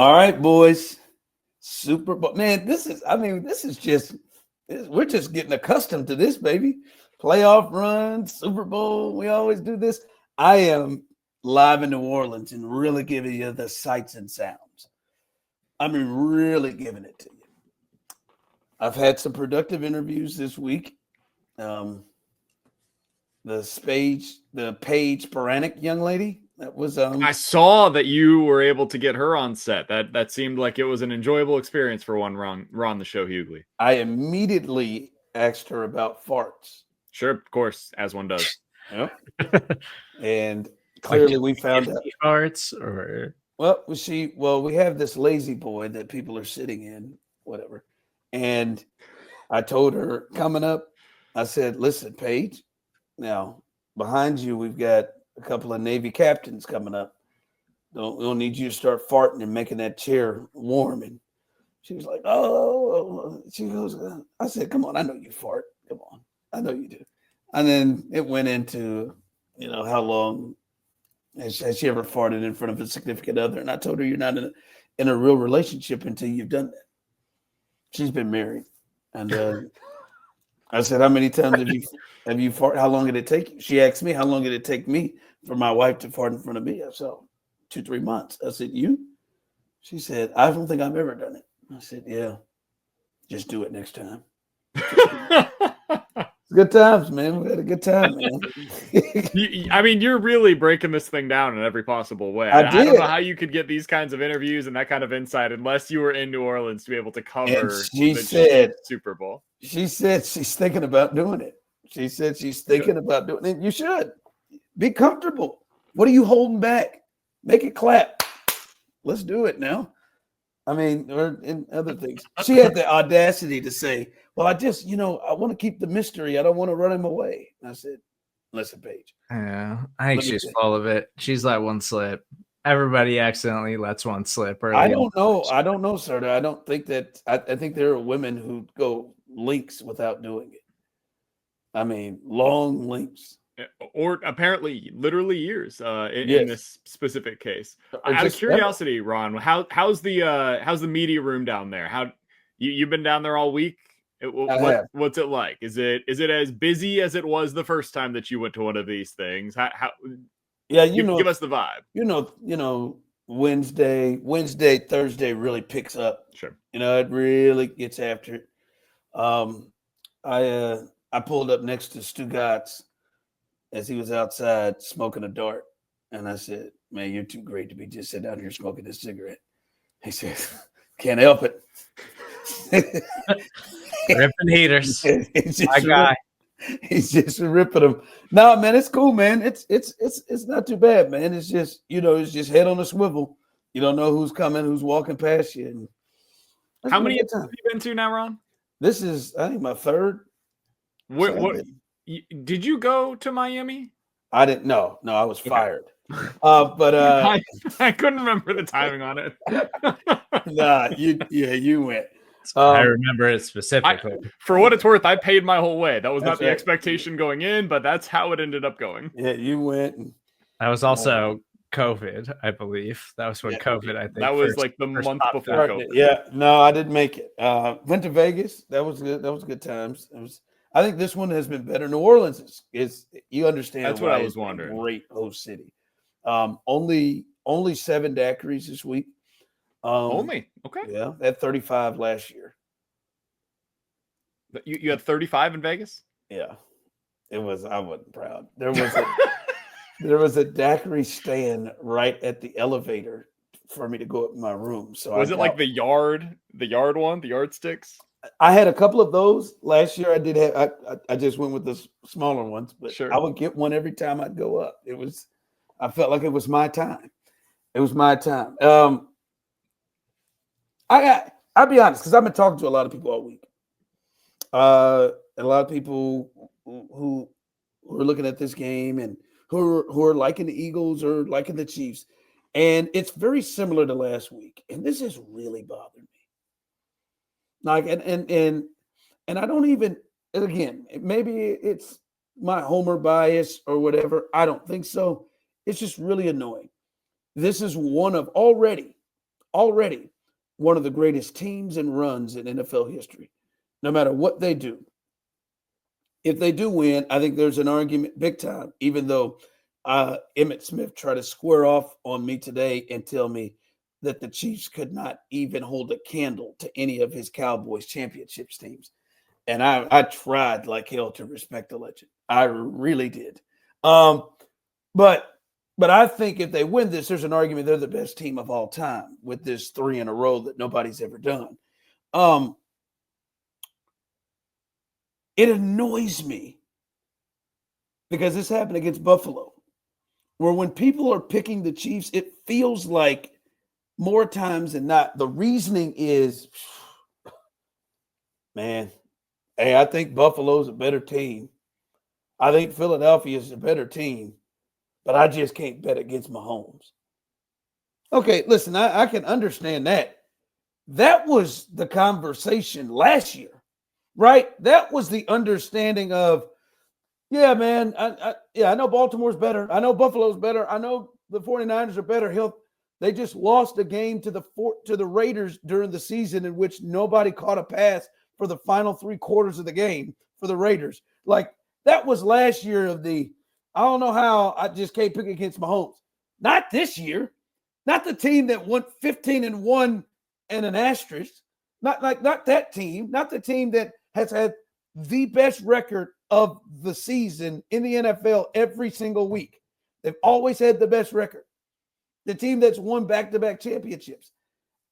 All right, boys. Super Bowl. Man, we're just getting accustomed to this, baby. Playoff run, Super Bowl. We always do this. I am live in New Orleans and really giving you the sights and sounds. I mean, really giving it to you. I've had some productive interviews this week. The Paige Baranek young lady. That was I saw that you were able to get her on set. That seemed like it was an enjoyable experience for one run on the show, Hughley. I immediately asked her about farts. Sure, of course, as one does. Yep. And clearly we found out farts or we have this lazy boy that people are sitting in, whatever. And I told her coming up, I said, listen, Paige, now behind you, we've got a couple of Navy captains coming up. We'll need you to start farting and making that chair warm. And she was like, oh, she goes, I said, come on, I know you fart. Come on. I know you do. And then it went into, how long has she ever farted in front of a significant other? And I told her you're not in a real relationship until you've done that. She's been married. And I said, how many times have you farted? How long did it take you? She asked me, how long did it take me for my wife to fart in front of me? I said, 2-3 months. I said, you? She said, I don't think I've ever done it. I said, yeah, just do it next time. Good times, man. We had a good time, man. I mean, you're really breaking this thing down in every possible way. I don't know how you could get these kinds of interviews and that kind of insight unless you were in New Orleans to be able to cover the Super Bowl. She said she's thinking about doing it. She said she's thinking about doing it. You should. Be comfortable. What are you holding back? Make it clap. Let's do it now. I mean, or in other things. She had the audacity to say, well, I just, I want to keep the mystery. I don't want to run him away. And I said, listen, Paige. Yeah, I think she's full of it. She's let one slip. Everybody accidentally lets one slip. I don't know, Serda. I don't think that. I think there are women who go links without doing it. I mean, long links. Or apparently literally years in this specific case. Out of curiosity, Ron, how's the media room down there? How you've been down there all week? What's it like? Is it as busy as it was the first time that you went to one of these things? Give us the vibe. Wednesday, Thursday really picks up. Sure. It really gets after it. I pulled up next to Stugatz as he was outside smoking a dart. And I said, man, you're too great to be just sitting out here smoking a cigarette. He said, can't help it. Ripping haters. My guy. He's just ripping them. No, man, it's cool, man. It's not too bad, man. It's just, it's just head on a swivel. You don't know who's coming, who's walking past you. And how many have you been to now, Ron? This is, I think, my third. What did you go to Miami? I didn't know. No, I was fired. But I couldn't remember the timing on it. Nah, you went. I remember it specifically. For what it's worth, I paid my whole way. That was not the expectation going in, but that's how it ended up going. Yeah, you went. That was also COVID, I believe. That was when COVID, I think. That was like the month before COVID. Yeah, no, I didn't make it. Went to Vegas. That was good. That was good times. I think this one has been better. New Orleans is you understand. That's what I was wondering. Great host city. Only 7 daiquiris this week. Only? Okay. Yeah, they had 35 last year. You had 35 in Vegas? Yeah. I wasn't proud. There was a daiquiri stand right at the elevator for me to go up in my room. So was it like the yard one, the yardsticks? I had a couple of those last year. I did have. I just went with the smaller ones, but sure. I would get one every time I'd go up. I felt like it was my time. It was my time. I'll be honest, because I've been talking to a lot of people all week. A lot of people who are looking at this game and who are liking the Eagles or liking the Chiefs, and it's very similar to last week. And this has really bothered me. Like and I don't even, and again, maybe it's my homer bias or whatever. I don't think so. It's just really annoying. This is one of already already one of the greatest teams and runs in NFL history, no matter what they do. If they do win, I think there's an argument big time, even though Emmitt Smith tried to square off on me today and tell me that the Chiefs could not even hold a candle to any of his Cowboys championships teams. And I tried like hell to respect the legend. I really did. But I think if they win this, there's an argument they're the best team of all time with this 3 in a row that nobody's ever done. It annoys me because this happened against Buffalo, where when people are picking the Chiefs, it feels like more times than not, the reasoning is, man, hey, I think Buffalo's a better team. I think Philadelphia is a better team, but I just can't bet against Mahomes. Okay, listen, I can understand that. That was the conversation last year, right? That was the understanding of, yeah, man, I know Baltimore's better. I know Buffalo's better. I know the 49ers are better. They just lost a game to the Raiders during the season in which nobody caught a pass for the final 3 quarters of the game for the Raiders. Like, that was last year of the, I don't know how I just can't pick against Mahomes. Not this year. Not the team that went 15-1 and an asterisk. Not that team. Not the team that has had the best record of the season in the NFL every single week. They've always had the best record. The team that's won back-to-back championships.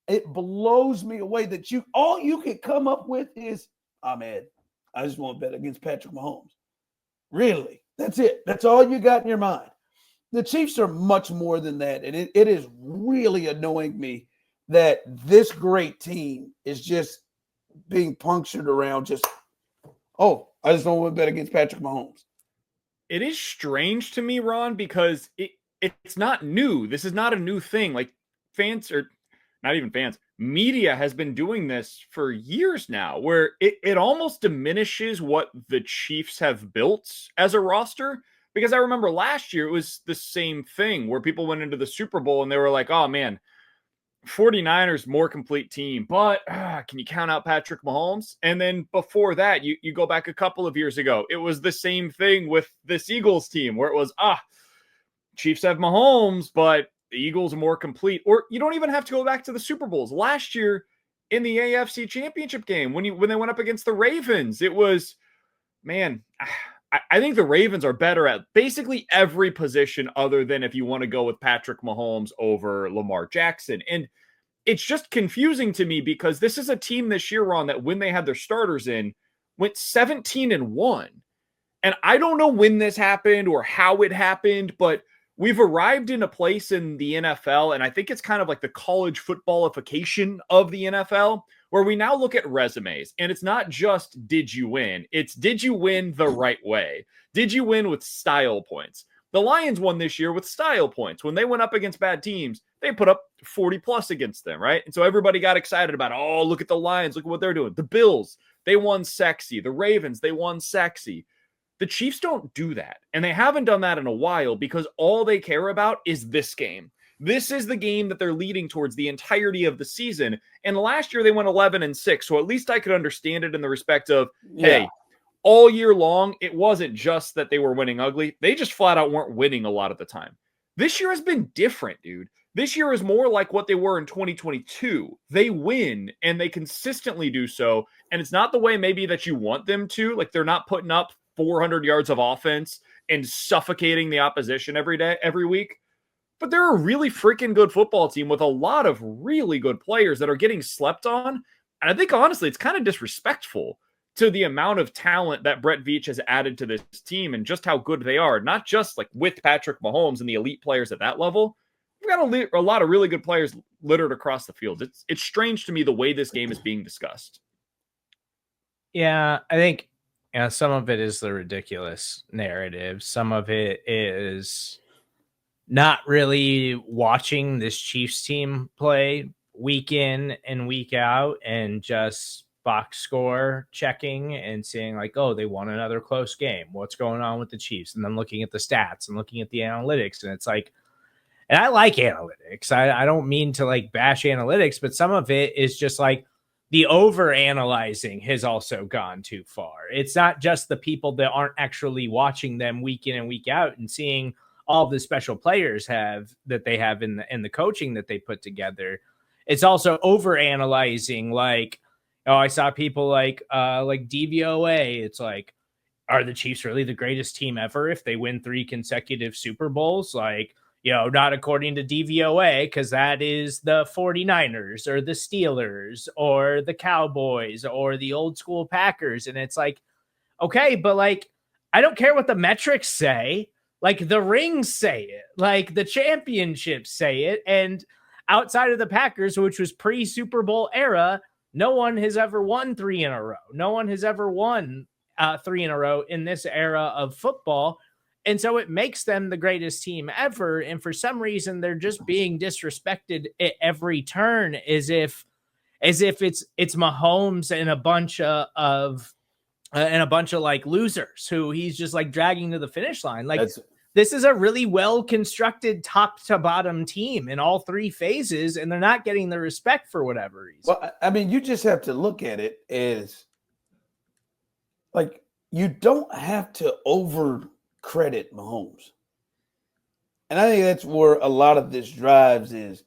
It blows me away that all you can come up with is, man, I just want to bet against Patrick Mahomes. Really? That's it. That's all you got in your mind. The Chiefs are much more than that, and it is really annoying me that this great team is just being punctured around just, I just don't want to bet against Patrick Mahomes. It is strange to me, Ron, because it's not new. This is not a new thing. Like, fans, or not even fans, media has been doing this for years now, where it almost diminishes what the Chiefs have built as a roster. Because I remember last year it was the same thing where people went into the Super Bowl and they were like, oh man, 49ers more complete team, but can you count out Patrick Mahomes? And then before that, you go back a couple of years ago, it was the same thing with this Eagles team where it was, Chiefs have Mahomes, but the Eagles are more complete. Or you don't even have to go back to the Super Bowls. Last year in the AFC Championship game, when they went up against the Ravens, it was, man, I think the Ravens are better at basically every position other than if you want to go with Patrick Mahomes over Lamar Jackson. And it's just confusing to me because this is a team this year, Ron, that when they had their starters in, went 17-1. And I don't know when this happened or how it happened, but we've arrived in a place in the NFL, and I think it's kind of like the college footballification of the NFL, where we now look at resumes, and it's not just did you win, it's did you win the right way? Did you win with style points? The Lions won this year with style points. When they went up against bad teams, they put up 40 plus against them, right? And so everybody got excited about, look at the Lions, look at what they're doing. The Bills, they won sexy. The Ravens, they won sexy. The Chiefs don't do that, and they haven't done that in a while because all they care about is this game. This is the game that they're leading towards the entirety of the season. And last year they went 11-6, so at least I could understand it in the respect of, hey, all year long, it wasn't just that they were winning ugly. They just flat out weren't winning a lot of the time. This year has been different, dude. This year is more like what they were in 2022. They win, and they consistently do so, and it's not the way maybe that you want them to. Like, they're not putting up 400 yards of offense and suffocating the opposition every week. But they're a really freaking good football team with a lot of really good players that are getting slept on. And I think, honestly, it's kind of disrespectful to the amount of talent that Brett Veach has added to this team and just how good they are, not just like with Patrick Mahomes and the elite players at that level. We've got a lot of really good players littered across the field. It's strange to me the way this game is being discussed. Yeah, I think some of it is the ridiculous narrative. Some of it is not really watching this Chiefs team play week in and week out and just box score checking and saying like, oh, they won another close game. What's going on with the Chiefs? And then looking at the stats and looking at the analytics. And it's like, And I like analytics. I don't mean to like bash analytics, but some of it is just like the over analyzing has also gone too far. It's not just the people that aren't actually watching them week in and week out and seeing all the special players that they have in the coaching that they put together. It's also over analyzing. Like, oh, I saw people like DVOA. It's like, are the Chiefs really the greatest team ever if they win 3 consecutive Super Bowls? Like, not according to DVOA, because that is the 49ers or the Steelers or the Cowboys or the old school Packers. And it's like, okay, but like, I don't care what the metrics say. Like, the rings say it, like the championships say it. And outside of the Packers, which was pre-Super Bowl era, no one has ever won 3 in a row. No one has ever won 3 in a row in this era of football. And so it makes them the greatest team ever. And for some reason, they're just being disrespected at every turn as if it's Mahomes and a bunch of like losers who he's just like dragging to the finish line. Like, this is a really well constructed top to bottom team in all 3 phases, and they're not getting the respect for whatever reason. Well, I mean, you just have to look at it as like, you don't have to over credit Mahomes. And I think that's where a lot of this drives is.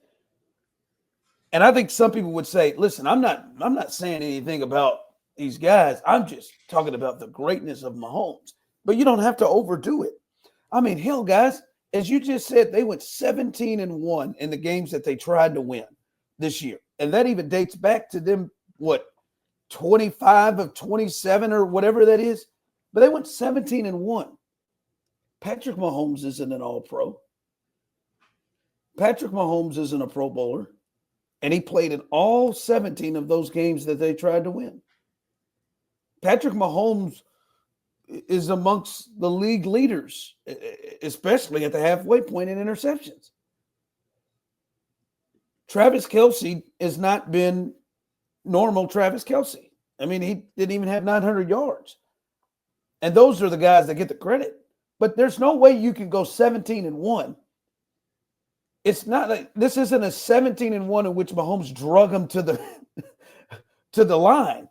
And I think some people would say, listen, I'm not saying anything about these guys. I'm just talking about the greatness of Mahomes. But you don't have to overdo it. I mean, hell, guys, as you just said, they went 17-1 in the games that they tried to win this year. And that even dates back to them, 25 of 27 or whatever that is. But they went 17-1. Patrick Mahomes isn't an all-pro. Patrick Mahomes isn't a Pro Bowler. And he played in all 17 of those games that they tried to win. Patrick Mahomes is amongst the league leaders, especially at the halfway point in interceptions. Travis Kelce has not been normal Travis Kelce. I mean, he didn't even have 900 yards. And those are the guys that get the credit. But there's no way you can go 17-1. It's not like this isn't a 17-1 in which Mahomes drug him to the line.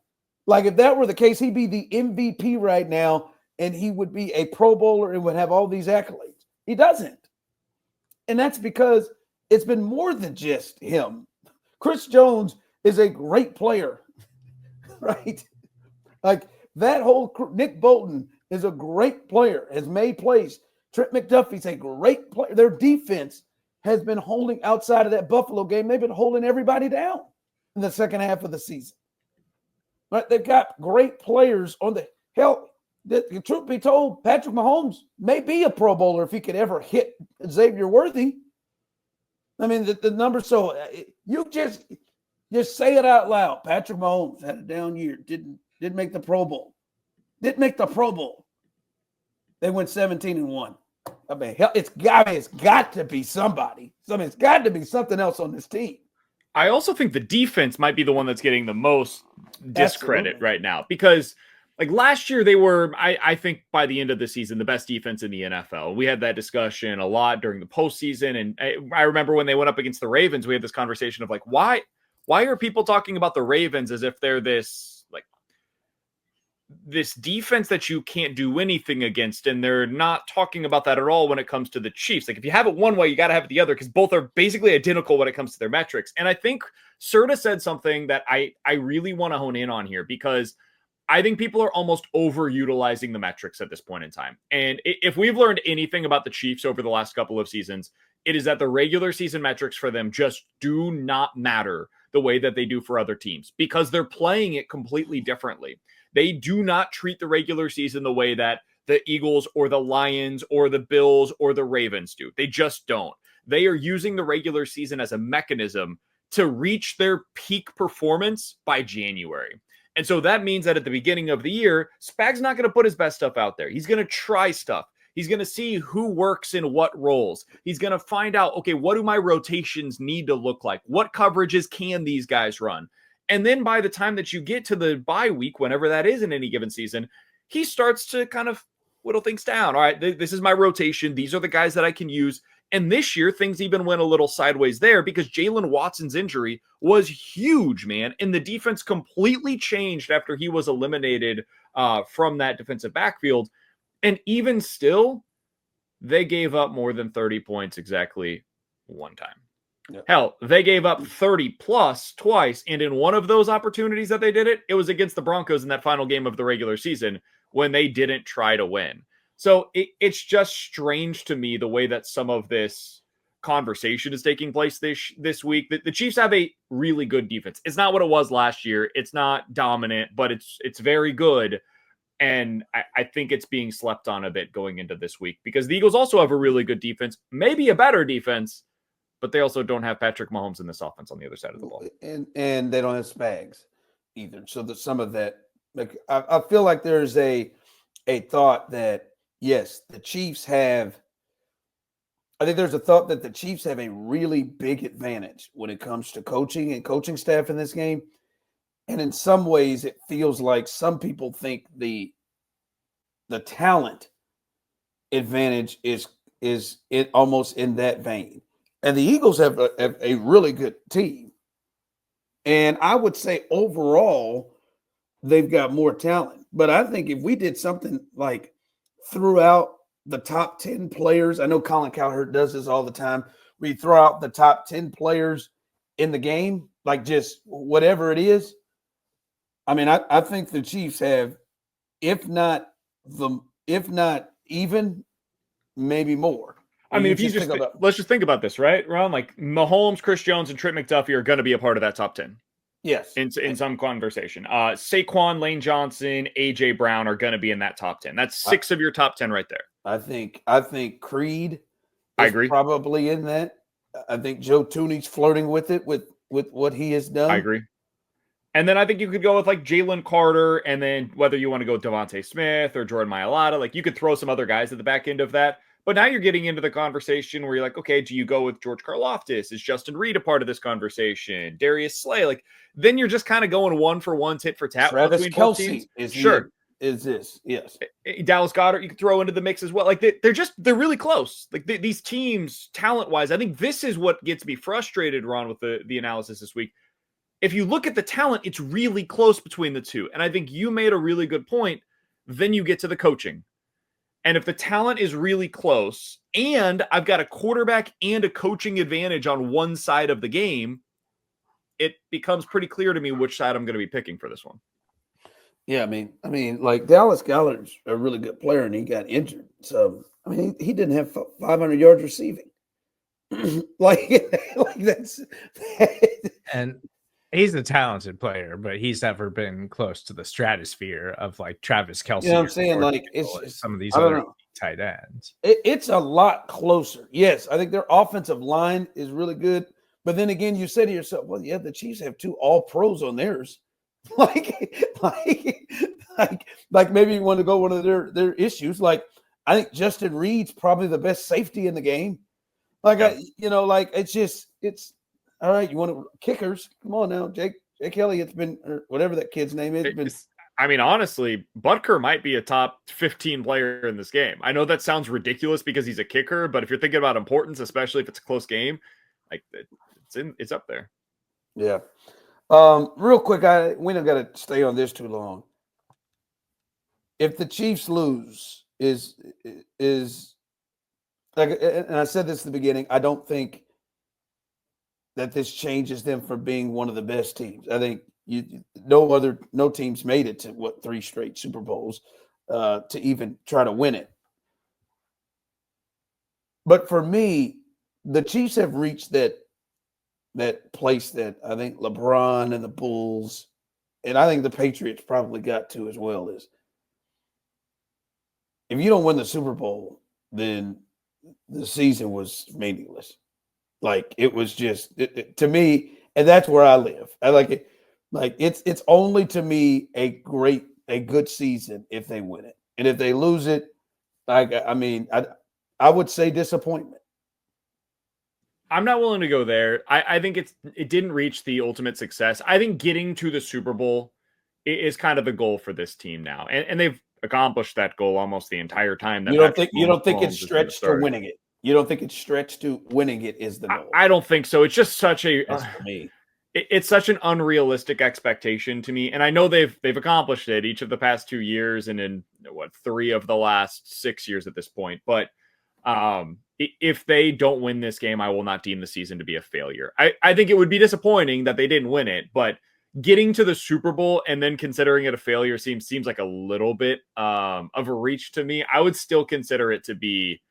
Like, if that were the case, he'd be the MVP right now, and he would be a Pro Bowler and would have all these accolades. He doesn't. And that's because it's been more than just him. Chris Jones is a great player, right? Like, that whole Nick Bolton is a great player, has made plays. Trent McDuffie's a great player. Their defense has been holding outside of that Buffalo game. They've been holding everybody down in the second half of the season. Right? They've got great players on the hell. The truth be told, Patrick Mahomes may be a Pro Bowler if he could ever hit Xavier Worthy. I mean, the numbers. So you just say it out loud. Patrick Mahomes had a down year. Didn't make the Pro Bowl. Didn't make the Pro Bowl. They went 17-1. I mean, hell, it's got to be somebody. I mean, it's got to be something else on this team. I also think the defense might be the one that's getting the most discredit right now, because like last year they were, I think by the end of the season, the best defense in the NFL. We had that discussion a lot during the postseason. And I remember when they went up against the Ravens, we had this conversation of like, why are people talking about the Ravens as if they're this defense that you can't do anything against? And they're not talking about that at all when it comes to the Chiefs. Like, if you have it one way, you got to have it the other, because both are basically identical when it comes to their metrics. And I think Serda said something that I really want to hone in on here, because I think people are almost overutilizing the metrics at this point in time. And if we've learned anything about the Chiefs over the last couple of seasons, it is that the regular season metrics for them just do not matter the way that they do for other teams, because they're playing it completely differently. They do not treat the regular season the way that the Eagles or the Lions or the Bills or the Ravens do. They just don't. They are using the regular season as a mechanism to reach their peak performance by January. And so that means that at the beginning of the year, Spag's not going to put his best stuff out there. He's going to try stuff. He's going to see who works in what roles. He's going to find out, okay, what do my rotations need to look like? What coverages can these guys run? And then by the time that you get to the bye week, whenever that is in any given season, he starts to kind of whittle things down. All right, this is my rotation. These are the guys that I can use. And this year, things even went a little sideways there because Jalen Watson's injury was huge, man. And the defense completely changed after he was eliminated from that defensive backfield. And even still, they gave up more than 30 points exactly one time. Yep. Hell, they gave up 30 plus twice. And in one of those opportunities that they did it, it was against the Broncos in that final game of the regular season when they didn't try to win. So it's just strange to me the way that some of this conversation is taking place this week. The Chiefs have a really good defense. It's not what it was last year. It's not dominant, but it's very good. And I think it's being slept on a bit going into this week because the Eagles also have a really good defense, maybe a better defense, but they also don't have Patrick Mahomes in this offense on the other side of the ball. And they don't have Spags either. So that some of that, like, I feel like there's a thought that, yes, the Chiefs have, I think there's a thought that the Chiefs have a really big advantage when it comes to coaching and coaching staff in this game. And in some ways, it feels like some people think the talent advantage is it almost in that vein. And the Eagles have a really good team. And I would say overall, they've got more talent. But I think if we did something like throughout the top 10 players, I know Colin Cowherd does this all the time, we throw out the top 10 players in the game, like just whatever it is. I mean, I think the Chiefs have, if not even, maybe more. I mean, if you just let's just think about this, right, Ron? Like Mahomes, Chris Jones, and Trent McDuffie are going to be a part of that top 10. Yes, in some conversation. Saquon, Lane Johnson, AJ Brown are going to be in that top 10. That's 6 of your top 10 right there. I think Creed. I agree. Probably in that. I think Joe Tooney's flirting with it with what he has done. I agree. And then I think you could go with like Jalen Carter, and then whether you want to go Devontae Smith or Jordan Mailata, like you could throw some other guys at the back end of that. But now you're getting into the conversation where you're like, okay, do you go with George Karlaftis? Is Justin Reed a part of this conversation? Darius Slay? Like, then you're just kind of going one for one, tit for tat. Travis Kelce is this? Yes. Dallas Goedert, you could throw into the mix as well. Like they're really close. Like these teams, talent wise, I think this is what gets me frustrated, Ron, with the analysis this week. If you look at the talent, it's really close between the two. And I think you made a really good point. Then you get to the coaching. And if the talent is really close and I've got a quarterback and a coaching advantage on one side of the game, it becomes pretty clear to me which side I'm going to be picking for this one. Yeah, I mean, like Dallas Goedert's a really good player and he got injured. So, I mean, he didn't have 500 yards receiving. like that's and he's a talented player, but he's never been close to the stratosphere of like Travis Kelce. You know what I'm saying? Like it's some of these other tight ends. It's a lot closer. Yes, I think their offensive line is really good. But then again, you say to yourself, well, yeah, the Chiefs have 2 all-pros on theirs. like maybe you want to go one of their issues. Like I think Justin Reed's probably the best safety in the game. Like it's all right. You want to kickers? Come on now, Jake Elliott been or whatever that kid's name is. I mean, honestly, Butker might be a top 15 player in this game. I know that sounds ridiculous because he's a kicker, but if you're thinking about importance, especially if it's a close game, like it's up there. Yeah. Real quick, we don't got to stay on this too long. If the Chiefs lose, is like, and I said this at the beginning, I don't think that this changes them from being one of the best teams. I think no teams made it to 3 straight Super Bowls to even try to win it. But for me, the Chiefs have reached that place that I think LeBron and the Bulls, and I think the Patriots probably got to as well, is if you don't win the Super Bowl, then the season was meaningless. Like it was just to me, and that's where I live. I like it. Like it's only to me a good season if they win it, and if they lose it, I would say disappointment. I'm not willing to go there. I think it didn't reach the ultimate success. I think getting to the Super Bowl is kind of the goal for this team now, and they've accomplished that goal almost the entire time. That You don't think it's stretched to winning it? You don't think it's stretched to winning it is the goal? I don't think so. It's just such a That's for me. It's such an unrealistic expectation to me. And I know they've accomplished it each of the past 2 years and in 3 of the last 6 years at this point. But if they don't win this game, I will not deem the season to be a failure. I think it would be disappointing that they didn't win it, but getting to the Super Bowl and then considering it a failure seems like a little bit of a reach to me. I would still consider it to be,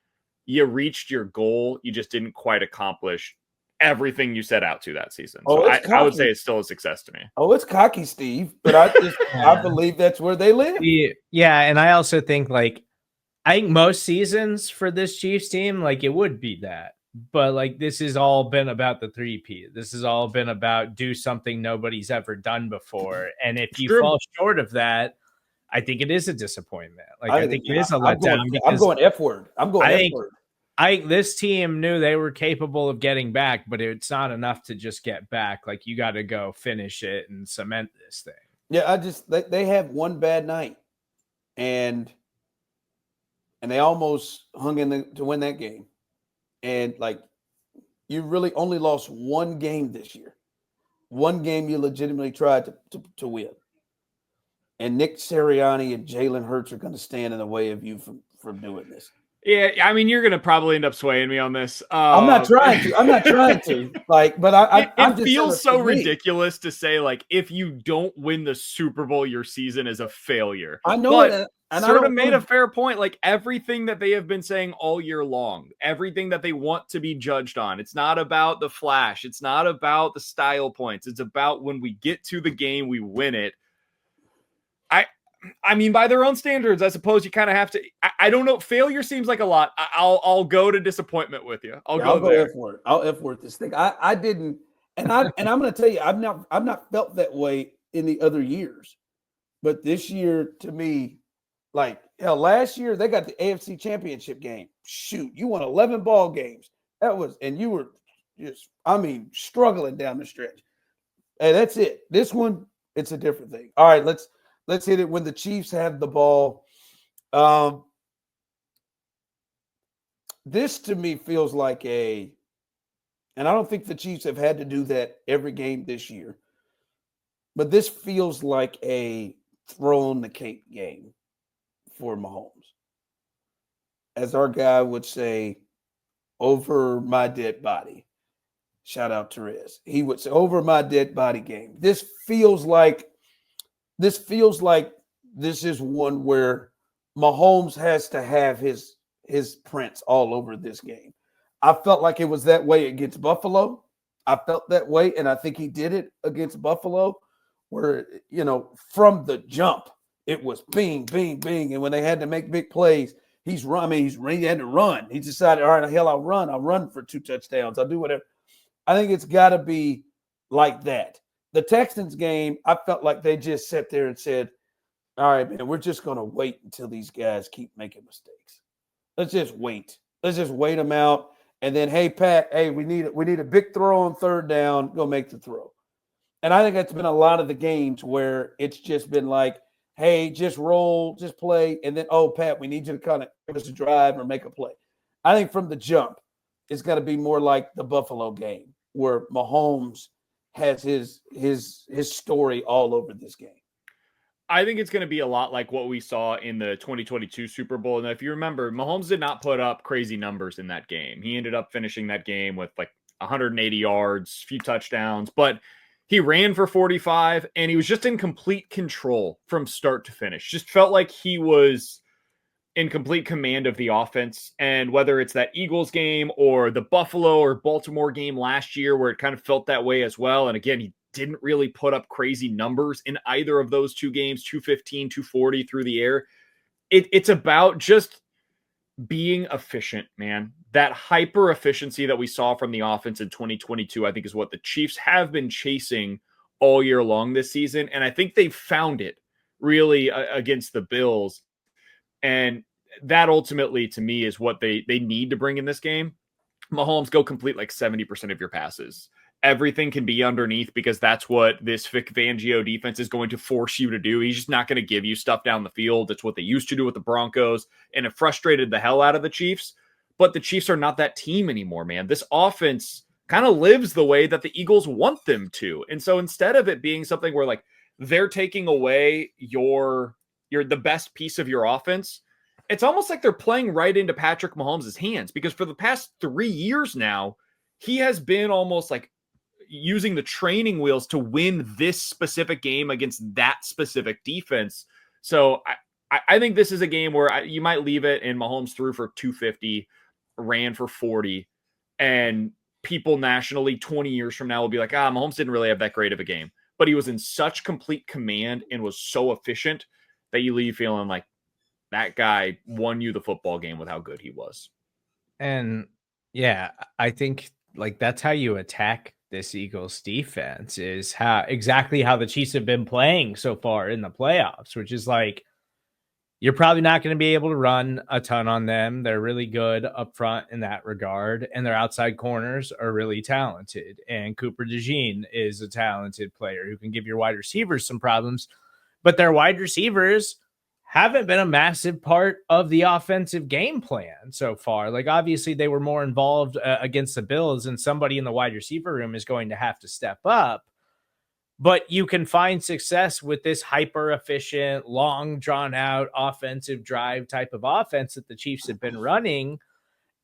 you reached your goal, you just didn't quite accomplish everything you set out to that season. So I would say it's still a success to me. Oh, it's cocky, Steve, but I believe that's where they live. Yeah, and I also think I think most seasons for this Chiefs team, it would be that. But this has all been about the 3P. This has all been about do something nobody's ever done before. And if you fall short of that, I think it is a disappointment. I think it is a letdown. I'm going F word. I think this team knew they were capable of getting back, but it's not enough to just get back. You got to go finish it and cement this thing. Yeah, they have one bad night, and they almost hung in to win that game. And you really only lost one game this year. One game you legitimately tried to win. And Nick Sirianni and Jalen Hurts are going to stand in the way of you from doing this. Yeah, I mean, you're going to probably end up swaying me on this. I'm not trying to. But it feels so ridiculous to say, if you don't win the Super Bowl, your season is a failure. I know it. And Serda made a fair point. Everything that they have been saying all year long, everything that they want to be judged on, it's not about the flash. It's not about the style points. It's about when we get to the game, we win it. I mean, by their own standards, I suppose you kind of have to. I don't know. Failure seems like a lot. I'll go to disappointment with you. I'll go there. F-word. I'll F-word this thing. I didn't, and I'm going to tell you, I've not felt that way in the other years, but this year, to me, last year they got the AFC Championship game. Shoot, you won 11 ball games. And you were just, struggling down the stretch. Hey, that's it. This one, it's a different thing. All right, let's hit it when the Chiefs have the ball. This to me feels like and I don't think the Chiefs have had to do that every game this year, but this feels like a throw on the cape game for Mahomes. As our guy would say, over my dead body. Shout out to Rez. He would say, over my dead body game. This feels like this is one where Mahomes has to have his prints all over this game. I felt like it was that way against Buffalo. I felt that way, and I think he did it against Buffalo, where, from the jump, it was bing, bing, bing. And when they had to make big plays, he had to run. He decided, all right, hell, I'll run for 2 touchdowns. I'll do whatever. I think it's got to be like that. The Texans game, I felt like they just sat there and said, all right, man, we're just going to wait until these guys keep making mistakes. Let's just wait. Let's just wait them out. And then, hey, Pat, we need a big throw on 3rd down. Go make the throw. And I think that's been a lot of the games where it's just been like, hey, just roll, just play. And then, oh, Pat, we need you to kind of give us a drive or make a play. I think from the jump, it's got to be more like the Buffalo game where Mahomes has his story all over this game. I think it's going to be a lot like what we saw in the 2022 Super Bowl. And if you remember, Mahomes did not put up crazy numbers in that game. He ended up finishing that game with 180 yards, few touchdowns, but he ran for 45 and he was just in complete control from start to finish. Just felt like he was in complete command of the offense. And whether it's that Eagles game or the Buffalo or Baltimore game last year, where it kind of felt that way as well. And again, he didn't really put up crazy numbers in either of those 2 games, 215, 240 through the air. It's about just being efficient, man. That hyper efficiency that we saw from the offense in 2022, I think is what the Chiefs have been chasing all year long this season. And I think they've found it really against the Bills. And that ultimately, to me, is what they need to bring in this game. Mahomes, go complete 70% of your passes. Everything can be underneath because that's what this Vic Fangio defense is going to force you to do. He's just not going to give you stuff down the field. That's what they used to do with the Broncos, and it frustrated the hell out of the Chiefs. but the Chiefs are not that team anymore, man. This offense kind of lives the way that the Eagles want them to. And so instead of it being something where like they're taking away your the best piece of your offense, it's almost like they're playing right into Patrick Mahomes' hands, because for the past 3 years now, he has been almost like using the training wheels to win this specific game against that specific defense. So I think this is a game where you might leave it and Mahomes threw for 250, ran for 40, and people nationally 20 years from now will be like, Mahomes didn't really have that great of a game, but he was in such complete command and was so efficient that you leave feeling like that guy won you the football game with how good he was. And yeah, I think like that's how you attack this Eagles defense, is exactly how the Chiefs have been playing so far in the playoffs, which is like, you're probably not going to be able to run a ton on them. They're really good up front in that regard, and their outside corners are really talented. And Cooper DeJean is a talented player who can give your wide receivers some problems, but their wide receivers haven't been a massive part of the offensive game plan so far. Like, obviously they were more involved against the Bills, and somebody in the wide receiver room is going to have to step up. But you can find success with this hyper efficient, long drawn out offensive drive type of offense that the Chiefs have been running.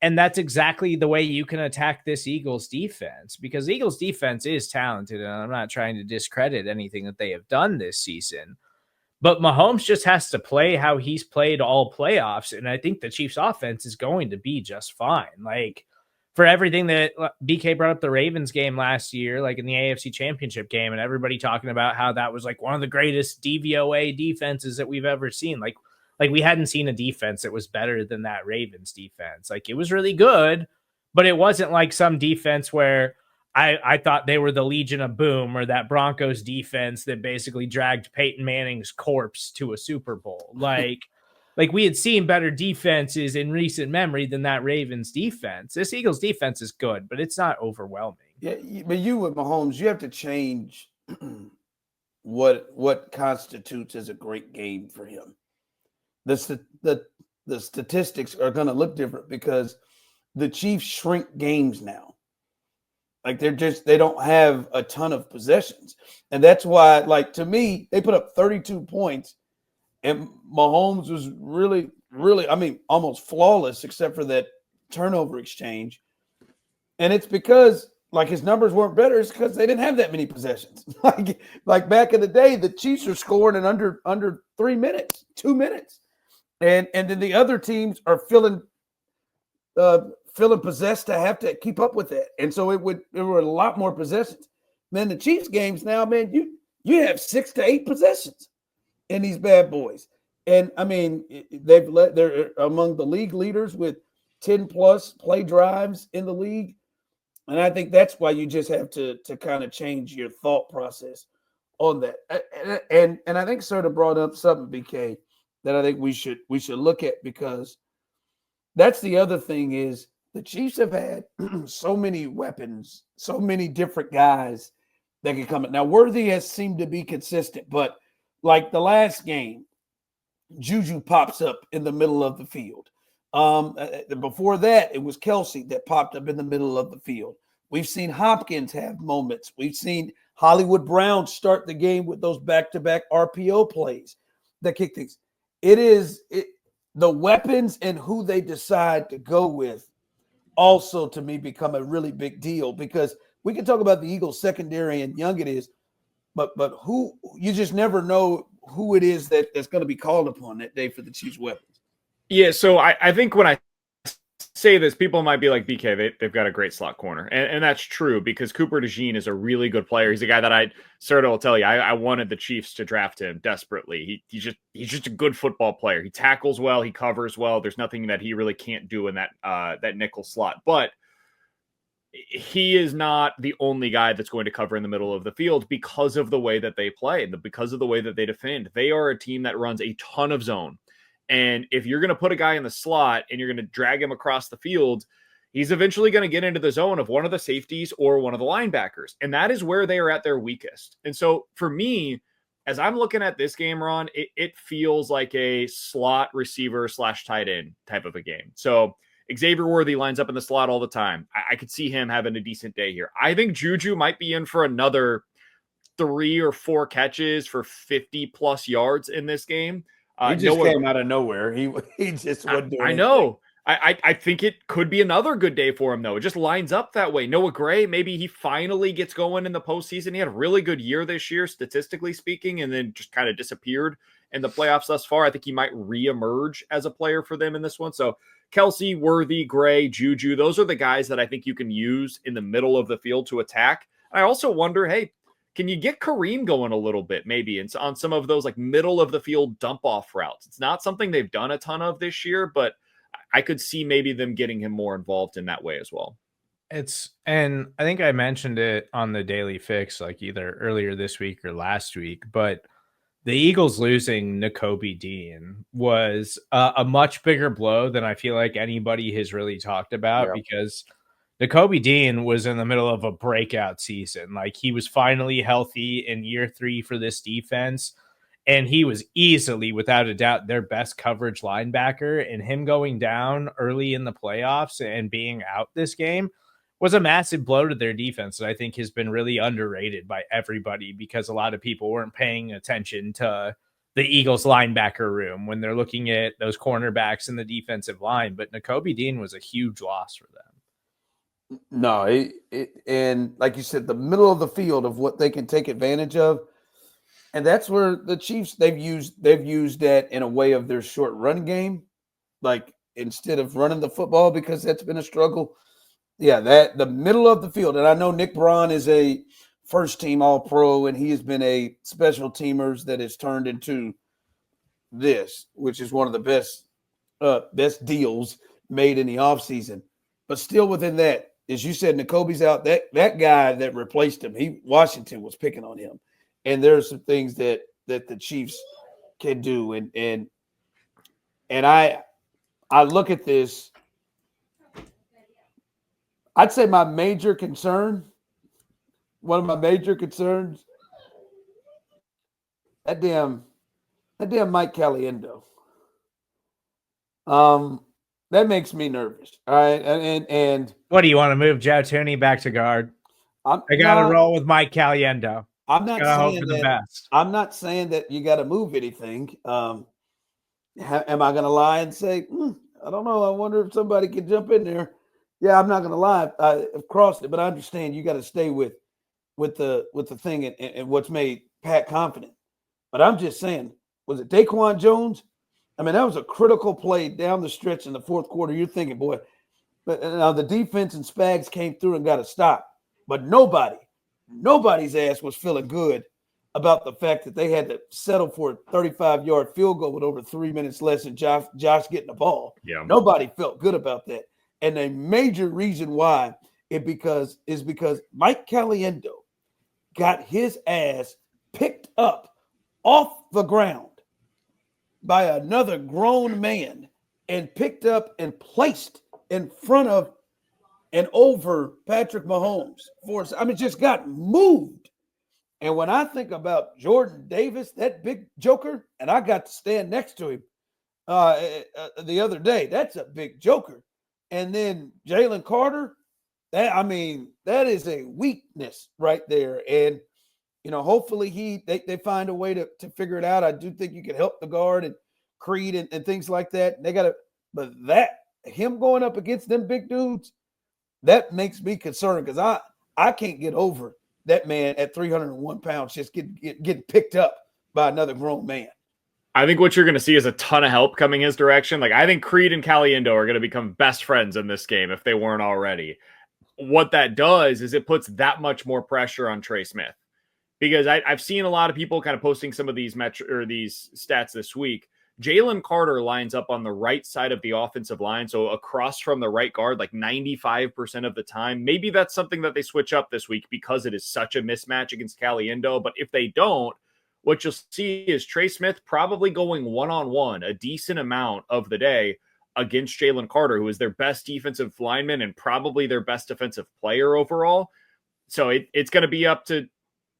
And that's exactly the way you can attack this Eagles defense, because Eagles defense is talented. And I'm not trying to discredit anything that they have done this season, but Mahomes just has to play how he's played all playoffs. And I think the Chiefs offense is going to be just fine. Like, for everything that BK brought up the Ravens game last year, like in the AFC Championship game, and everybody talking about how that was like one of the greatest DVOA defenses that we've ever seen. Like we hadn't seen a defense that was better than that Ravens defense. Like, it was really good, but it wasn't like some defense where I thought they were the Legion of Boom, or that Broncos defense that basically dragged Peyton Manning's corpse to a Super Bowl. Like we had seen better defenses in recent memory than that Ravens defense. This Eagles defense is good, but it's not overwhelming. Yeah, but you with Mahomes, you have to change what constitutes as a great game for him. The statistics are going to look different because the Chiefs shrink games now. Like, they don't have a ton of possessions. And that's why, like, to me, they put up 32 points. And Mahomes was really, really, I mean, almost flawless except for that turnover exchange. And it's because, like, his numbers weren't better. It's because they didn't have that many possessions. like back in the day, the Chiefs are scoring in under 3 minutes, 2 minutes. And then the other teams are feeling possessed to have to keep up with that. And so there were a lot more possessions. Man, the Chiefs games now, man, you have 6 to 8 possessions in these bad boys. And I mean, they're among the league leaders with 10 plus play drives in the league. And I think that's why you just have to kind of change your thought process on that. And I think Serda brought up something, BK, that I think we should look at, because that's the other thing is the Chiefs have had so many weapons, so many different guys that can come in. Now, Worthy has seemed to be consistent, but like the last game, Juju pops up in the middle of the field. Before that, it was Kelsey that popped up in the middle of the field. We've seen Hopkins have moments. We've seen Hollywood Brown start the game with those back-to-back RPO plays that kick things. The weapons and who they decide to go with also, to me, become a really big deal, because we can talk about the Eagles secondary and young it is, but who, you just never know who it is that's going to be called upon that day for the Chiefs' weapons. Yeah, so I think when I say this, people might be like, BK, they've got a great slot corner. And that's true, because Cooper DeJean is a really good player. He's a guy that Serda will tell you, I wanted the Chiefs to draft him desperately. He's just a good football player. He tackles well, he covers well. There's nothing that he really can't do in that nickel slot. But he is not the only guy that's going to cover in the middle of the field because of the way that they play and because of the way that they defend. They are a team that runs a ton of zone. And if you're going to put a guy in the slot and you're going to drag him across the field, he's eventually going to get into the zone of one of the safeties or one of the linebackers. And that is where they are at their weakest. And so for me, as I'm looking at this game, Ron, it feels like a slot receiver / tight end type of a game. So Xavier Worthy lines up in the slot all the time. I could see him having a decent day here. I think Juju might be in for another 3 or 4 catches for 50+ yards in this game. He just came out of nowhere. He just wasn't doing I know. I think it could be another good day for him, though. It just lines up that way. Noah Gray, maybe he finally gets going in the postseason. He had a really good year this year, statistically speaking, and then just kind of disappeared in the playoffs thus far. I think he might reemerge as a player for them in this one. So Kelsey, Worthy, Gray, Juju, those are the guys that I think you can use in the middle of the field to attack. I also wonder, hey, can you get Kareem going a little bit, maybe, and on some of those like middle of the field dump off routes? It's not something they've done a ton of this year, but I could see maybe them getting him more involved in that way as well. And I think I mentioned it on the Daily Fix, like either earlier this week or last week, but the Eagles losing Nakobe Dean was a much bigger blow than I feel like anybody has really talked about, because Nakobe Dean was in the middle of a breakout season. Like, he was finally healthy in year 3 for this defense, and he was easily, without a doubt, their best coverage linebacker. And him going down early in the playoffs and being out this game was a massive blow to their defense that I think has been really underrated by everybody, because a lot of people weren't paying attention to the Eagles linebacker room when they're looking at those cornerbacks and the defensive line. But Nakobe Dean was a huge loss for them. No, and like you said, the middle of the field of what they can take advantage of. And that's where the Chiefs, they've used that in a way of their short run game, like instead of running the football, because that's been a struggle. Yeah, that the middle of the field. And I know Nick Braun is a first team All-Pro, and he has been a special teamers that has turned into this, which is one of the best deals made in the offseason. But still within that, as you said, Nakobe's out. That guy that replaced him, Washington was picking on him. And there's some things that the Chiefs can do. And I look at this. I'd say one of my major concerns, that damn Mike Caliendo. That makes me nervous. All right. And what do you want to move Joe Tooney back to guard? I got to roll with Mike Caliendo. I'm not saying that you got to move anything. Am I going to lie and say, I don't know. I wonder if somebody can jump in there. Yeah, I'm not going to lie. I've crossed it, but I understand you got to stay with the thing and what's made Pat confident. But I'm just saying, was it Daquan Jones? I mean, that was a critical play down the stretch in the fourth quarter. You're thinking, boy, but now the defense and Spags came through and got a stop. But nobody's ass was feeling good about the fact that they had to settle for a 35-yard field goal with over 3 minutes less than Josh getting the ball. Yeah. Nobody felt good about that. And a major reason why is because Mike Caliendo got his ass picked up off the ground by another grown man and picked up and placed in front of and over Patrick Mahomes. Just got moved. And when I think about Jordan Davis, that big joker, and I got to stand next to him the other day, that's a big joker. And then Jalen Carter, that is a weakness right there. And, hopefully they find a way to figure it out. I do think you can help the guard and Creed and things like that. But him going up against them big dudes, that makes me concerned, because I can't get over that man at 301 pounds just getting picked up by another grown man. I think what you're going to see is a ton of help coming his direction. Like, I think Creed and Caliendo are going to become best friends in this game if they weren't already. What that does is it puts that much more pressure on Trey Smith, because I've seen a lot of people kind of posting some of these these stats this week. Jalen Carter lines up on the right side of the offensive line, so across from the right guard, like 95% of the time. Maybe that's something that they switch up this week because it is such a mismatch against Caliendo. But if they don't, what you'll see is Trey Smith probably going one-on-one a decent amount of the day against Jalen Carter, who is their best defensive lineman and probably their best defensive player overall. So it's going to be up to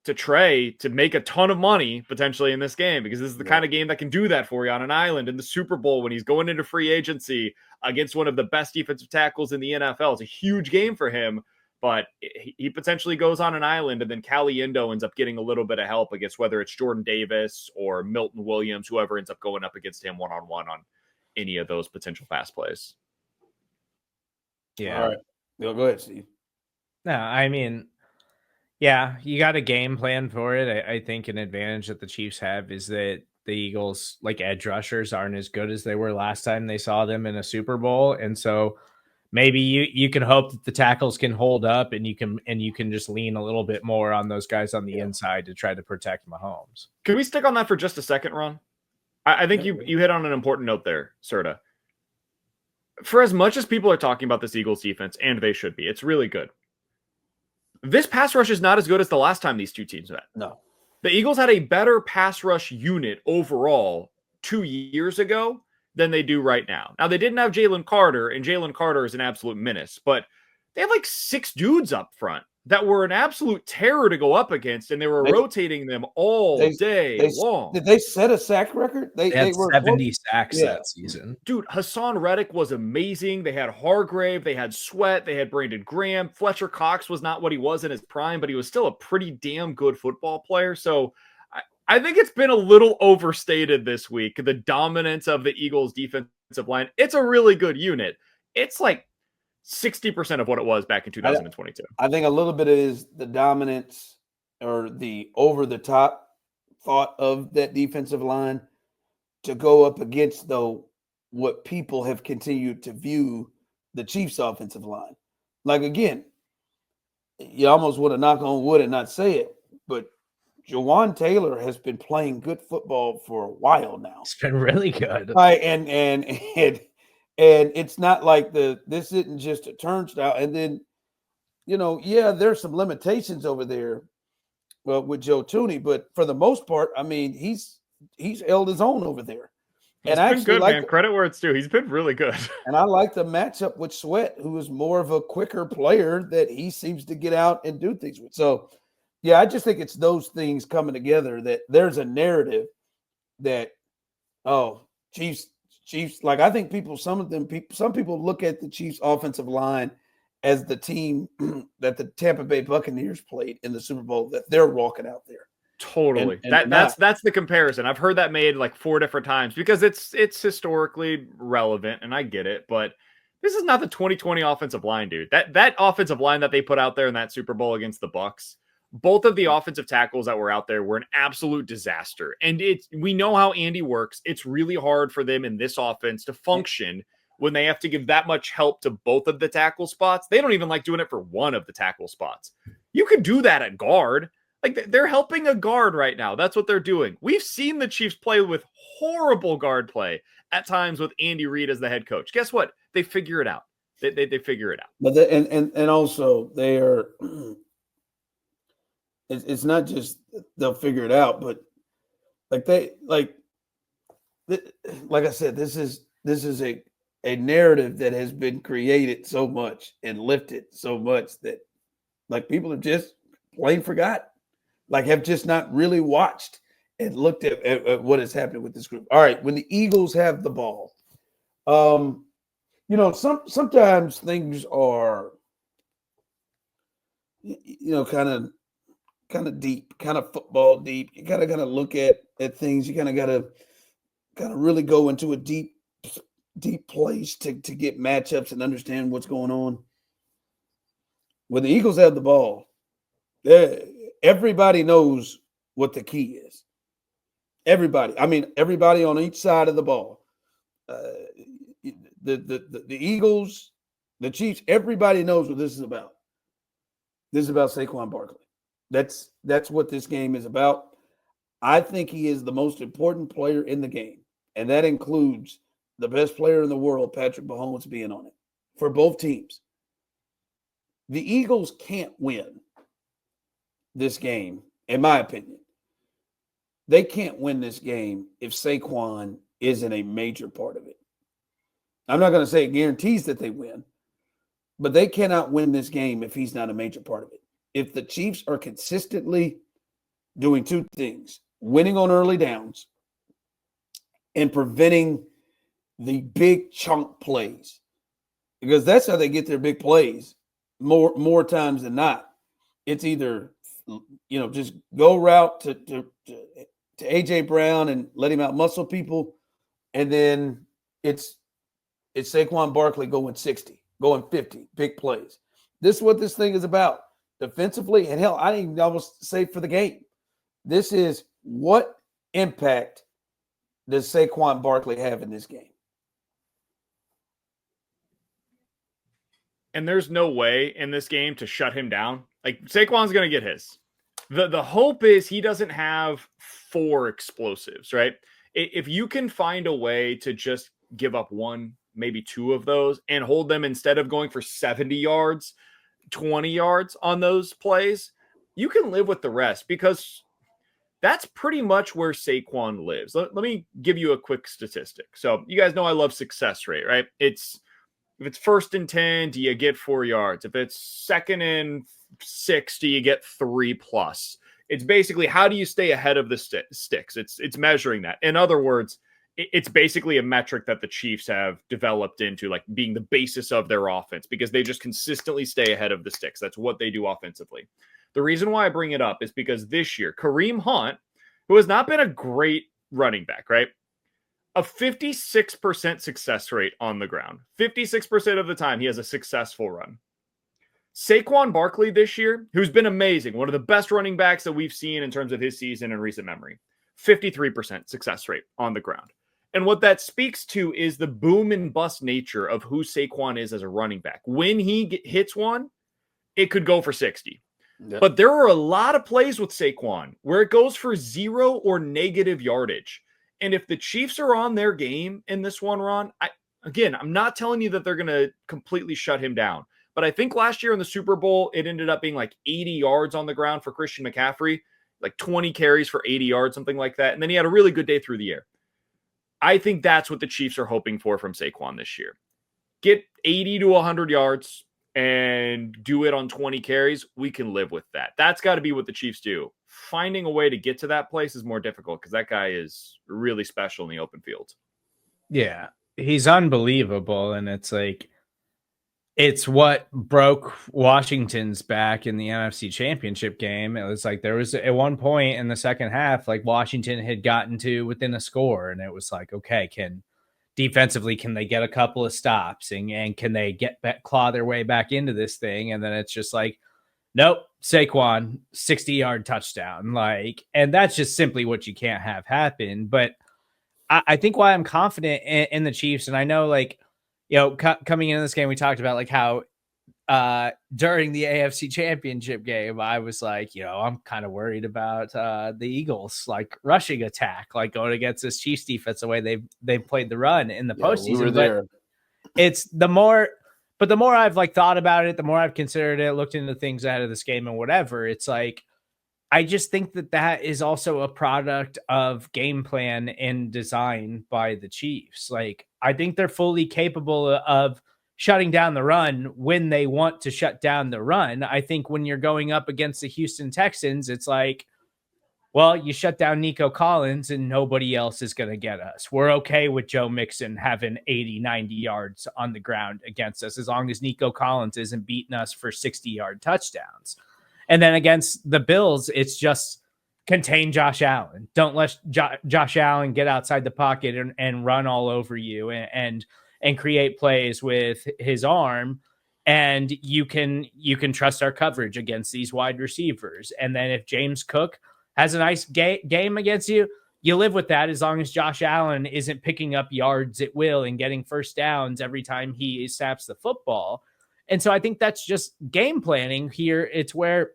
to Trey to make a ton of money potentially in this game, because this is the kind of game that can do that for you on an island in the Super Bowl when he's going into free agency against one of the best defensive tackles in the NFL. It's a huge game for him, but he potentially goes on an island, and then Caliendo ends up getting a little bit of help against whether it's Jordan Davis or Milton Williams, whoever ends up going up against him one-on-one on any of those potential pass plays. Yeah. All right. Go ahead, Steve. No, I mean, yeah, you got a game plan for it. I think an advantage that the Chiefs have is that the Eagles, like edge rushers, aren't as good as they were last time they saw them in a Super Bowl. And so maybe you can hope that the tackles can hold up, and you can just lean a little bit more on those guys on the inside to try to protect Mahomes. Can we stick on that for just a second, Ron? I think you hit on an important note there, Serda. For as much as people are talking about this Eagles defense, and they should be, it's really good. This pass rush is not as good as the last time these two teams met. No. The Eagles had a better pass rush unit overall 2 years ago than they do right now. Now, they didn't have Jalen Carter, and Jalen Carter is an absolute menace, but they had like 6 dudes up front that were an absolute terror to go up against, and they were rotating them all day long. Did they set a sack record? They had 70 sacks that season. Dude, Hassan Reddick was amazing. They had Hargrave, they had Sweat, they had Brandon Graham. Fletcher Cox was not what he was in his prime, but he was still a pretty damn good football player. So I think it's been a little overstated this week, the dominance of the Eagles defensive line. It's a really good unit. It's like 60% of what it was back in 2022. I think a little bit is the dominance or the over-the-top thought of that defensive line to go up against, though, what people have continued to view the Chiefs' offensive line. Like, again, you almost want to knock on wood and not say it, but Jawan Taylor has been playing good football for a while now. It's been really good. Right, and it's not like this isn't just a turnstile. And then, there's some limitations over there, with Joe Thuney, but for the most part, I mean, he's held his own over there. He's been good, man. Credit where it's due. He's been really good. And I like the matchup with Sweat, who is more of a quicker player that he seems to get out and do things with. So, yeah, I just think it's those things coming together that there's a narrative that, Chiefs, like I think some people look at the Chiefs offensive line as the team that the Tampa Bay Buccaneers played in the Super Bowl, that they're walking out there. Totally. That's the comparison. I've heard that made like 4 different times because it's historically relevant, and I get it, but this is not the 2020 offensive line, dude. That offensive line that they put out there in that Super Bowl against the Bucs, both of the offensive tackles that were out there were an absolute disaster. And we know how Andy works. It's really hard for them in this offense to function when they have to give that much help to both of the tackle spots. They don't even like doing it for one of the tackle spots. You could do that at guard. Like, they're helping a guard right now. That's what they're doing. We've seen the Chiefs play with horrible guard play at times with Andy Reid as the head coach. Guess what? They figure it out. They figure it out. But and also they are. It's not just they'll figure it out, but like I said, this is a narrative that has been created so much and lifted so much that like people have just plain forgot, like have just not really watched and looked at what is happening with this group. All right, when the Eagles have the ball, sometimes things are, kind of deep, kind of football deep. You gotta look at things. You gotta really go into a deep place to get matchups and understand what's going on. When the Eagles have the ball, everybody knows what the key is. Everybody. I mean, everybody on each side of the ball. The Eagles, the Chiefs, everybody knows what this is about. This is about Saquon Barkley. That's what this game is about. I think he is the most important player in the game, and that includes the best player in the world, Patrick Mahomes, being on it for both teams. The Eagles can't win this game, in my opinion. They can't win this game if Saquon isn't a major part of it. I'm not going to say it guarantees that they win, but they cannot win this game if he's not a major part of it. If the Chiefs are consistently doing two things: winning on early downs and preventing the big chunk plays, because that's how they get their big plays more times than not. It's either, just go route to AJ Brown and let him out muscle people, and then it's Saquon Barkley going 60, going 50, big plays. This is what this thing is about defensively, and hell, I didn't even almost say for the game. This is what impact does Saquon Barkley have in this game? And there's no way in this game to shut him down. Like, Saquon's going to get his. The hope is he doesn't have 4 explosives, right? If you can find a way to just give up 1, maybe 2 of those and hold them, instead of going for 70 yards, 20 yards on those plays, you can live with the rest, because that's pretty much where Saquon lives. Let me give you a quick statistic. So you guys know I love success rate, right? If it's 1st and 10, do you get 4 yards? If it's 2nd and 6, do you get 3+? It's basically, how do you stay ahead of the sticks? It's measuring that. In other words, it's basically a metric that the Chiefs have developed into, like, being the basis of their offense, because they just consistently stay ahead of the sticks. That's what they do offensively. The reason why I bring it up is because this year, Kareem Hunt, who has not been a great running back, right? A 56% success rate on the ground. 56% of the time he has a successful run. Saquon Barkley this year, who's been amazing, one of the best running backs that we've seen in terms of his season in recent memory, 53% success rate on the ground. And what that speaks to is the boom and bust nature of who Saquon is as a running back. When he hits one, it could go for 60. Yep. But there are a lot of plays with Saquon where it goes for 0 or negative yardage. And if the Chiefs are on their game in this one, Ron, I'm not telling you that they're going to completely shut him down. But I think last year in the Super Bowl, it ended up being like 80 yards on the ground for Christian McCaffrey, like 20 carries for 80 yards, something like that. And then he had a really good day through the air. I think that's what the Chiefs are hoping for from Saquon this year. Get 80 to 100 yards and do it on 20 carries. We can live with that. That's got to be what the Chiefs do. Finding a way to get to that place is more difficult, because that guy is really special in the open field. Yeah, he's unbelievable. And it's like, it's what broke Washington's back in the NFC Championship game. It was like, there was at one point in the second half, like, Washington had gotten to within a score, and it was like, okay, defensively, can they get a couple of stops, and can they claw their way back into this thing? And then it's just like, nope, Saquon, 60-yard touchdown. Like, and that's just simply what you can't have happen. But I think why I'm confident in the Chiefs, and I know, like, coming into this game, we talked about, like, how during the AFC Championship game, I was like, I'm kind of worried about the Eagles, like, rushing attack, like, going against this Chiefs defense, the way they've played the run in the postseason. We were there. But it's the more I've, like, thought about it, the more I've considered it, looked into things out of this game and whatever, it's like, I just think that is also a product of game plan and design by the Chiefs. Like, I think they're fully capable of shutting down the run when they want to shut down the run. I think when you're going up against the Houston Texans, it's like, well, you shut down Nico Collins and nobody else is going to get us. We're okay with Joe Mixon having 80, 90 yards on the ground against us, as long as Nico Collins isn't beating us for 60-yard touchdowns. And then against the Bills, it's just contain Josh Allen. Don't let Josh Allen get outside the pocket and run all over you and create plays with his arm. And you can trust our coverage against these wide receivers. And then if James Cook has a nice game against you, you live with that, as long as Josh Allen isn't picking up yards at will and getting first downs every time he snaps the football. And so I think that's just game planning here. It's where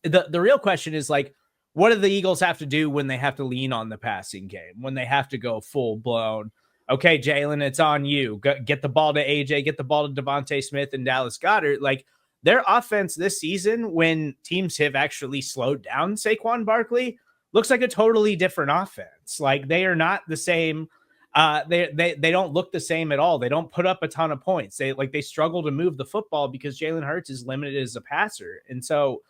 the real question is, like, what do the Eagles have to do when they have to lean on the passing game, when they have to go full blown? Okay, Jalen, it's on you. Get the ball to AJ, get the ball to Devontae Smith and Dallas Goedert. Like, their offense this season, when teams have actually slowed down Saquon Barkley, looks like a totally different offense. Like, they are not the same. They don't look the same at all. They don't put up a ton of points. They struggle to move the football because Jalen Hurts is limited as a passer. And so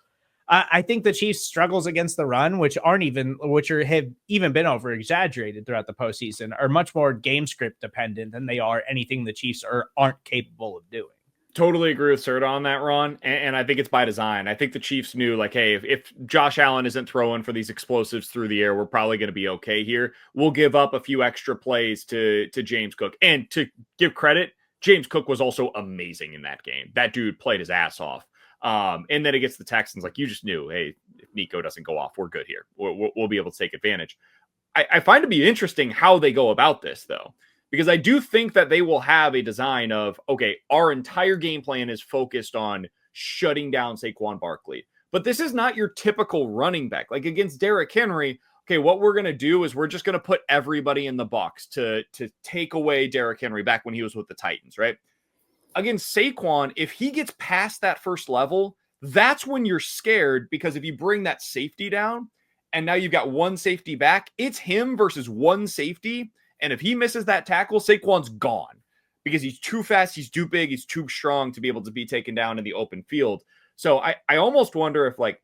I think the Chiefs' struggles against the run, which have even been over exaggerated throughout the postseason, are much more game script dependent than they are anything the Chiefs aren't capable of doing. Totally agree with Serda on that, Ron. And I think it's by design. I think the Chiefs knew, like, hey, if Josh Allen isn't throwing for these explosives through the air, we're probably going to be okay here. We'll give up a few extra plays to James Cook. And to give credit, James Cook was also amazing in that game. That dude played his ass off. And then against the Texans, like, you just knew, hey, if Nico doesn't go off, we're good here. We'll be able to take advantage. I find it to be interesting how they go about this, though, because I do think that they will have a design of, okay, our entire game plan is focused on shutting down Saquon Barkley. But this is not your typical running back. Like against Derrick Henry, okay, what we're going to do is we're just going to put everybody in the box to take away Derrick Henry back when he was with the Titans, right? Against Saquon, if he gets past that first level, that's when you're scared, because if you bring that safety down and now you've got one safety back, it's him versus one safety. And if he misses that tackle, Saquon's gone because he's too fast, he's too big, he's too strong to be able to be taken down in the open field. So I almost wonder if, like,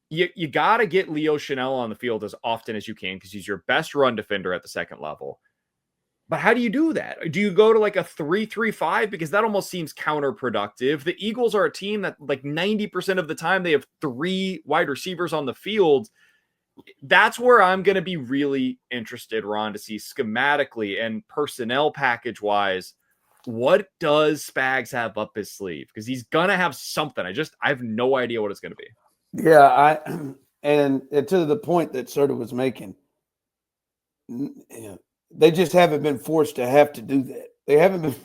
you got to get Leo Chanel on the field as often as you can because he's your best run defender at the second level. But how do you do that? Do you go to like a 3-3-5? Because that almost seems counterproductive. The Eagles are a team that, like, 90% of the time they have 3 wide receivers on the field. That's where I'm going to be really interested, Ron, to see schematically and personnel package wise, what does Spags have up his sleeve? Because he's going to have something. I have no idea what it's going to be. Yeah. And to the point that Serda was making, they just haven't been forced to have to do that. They haven't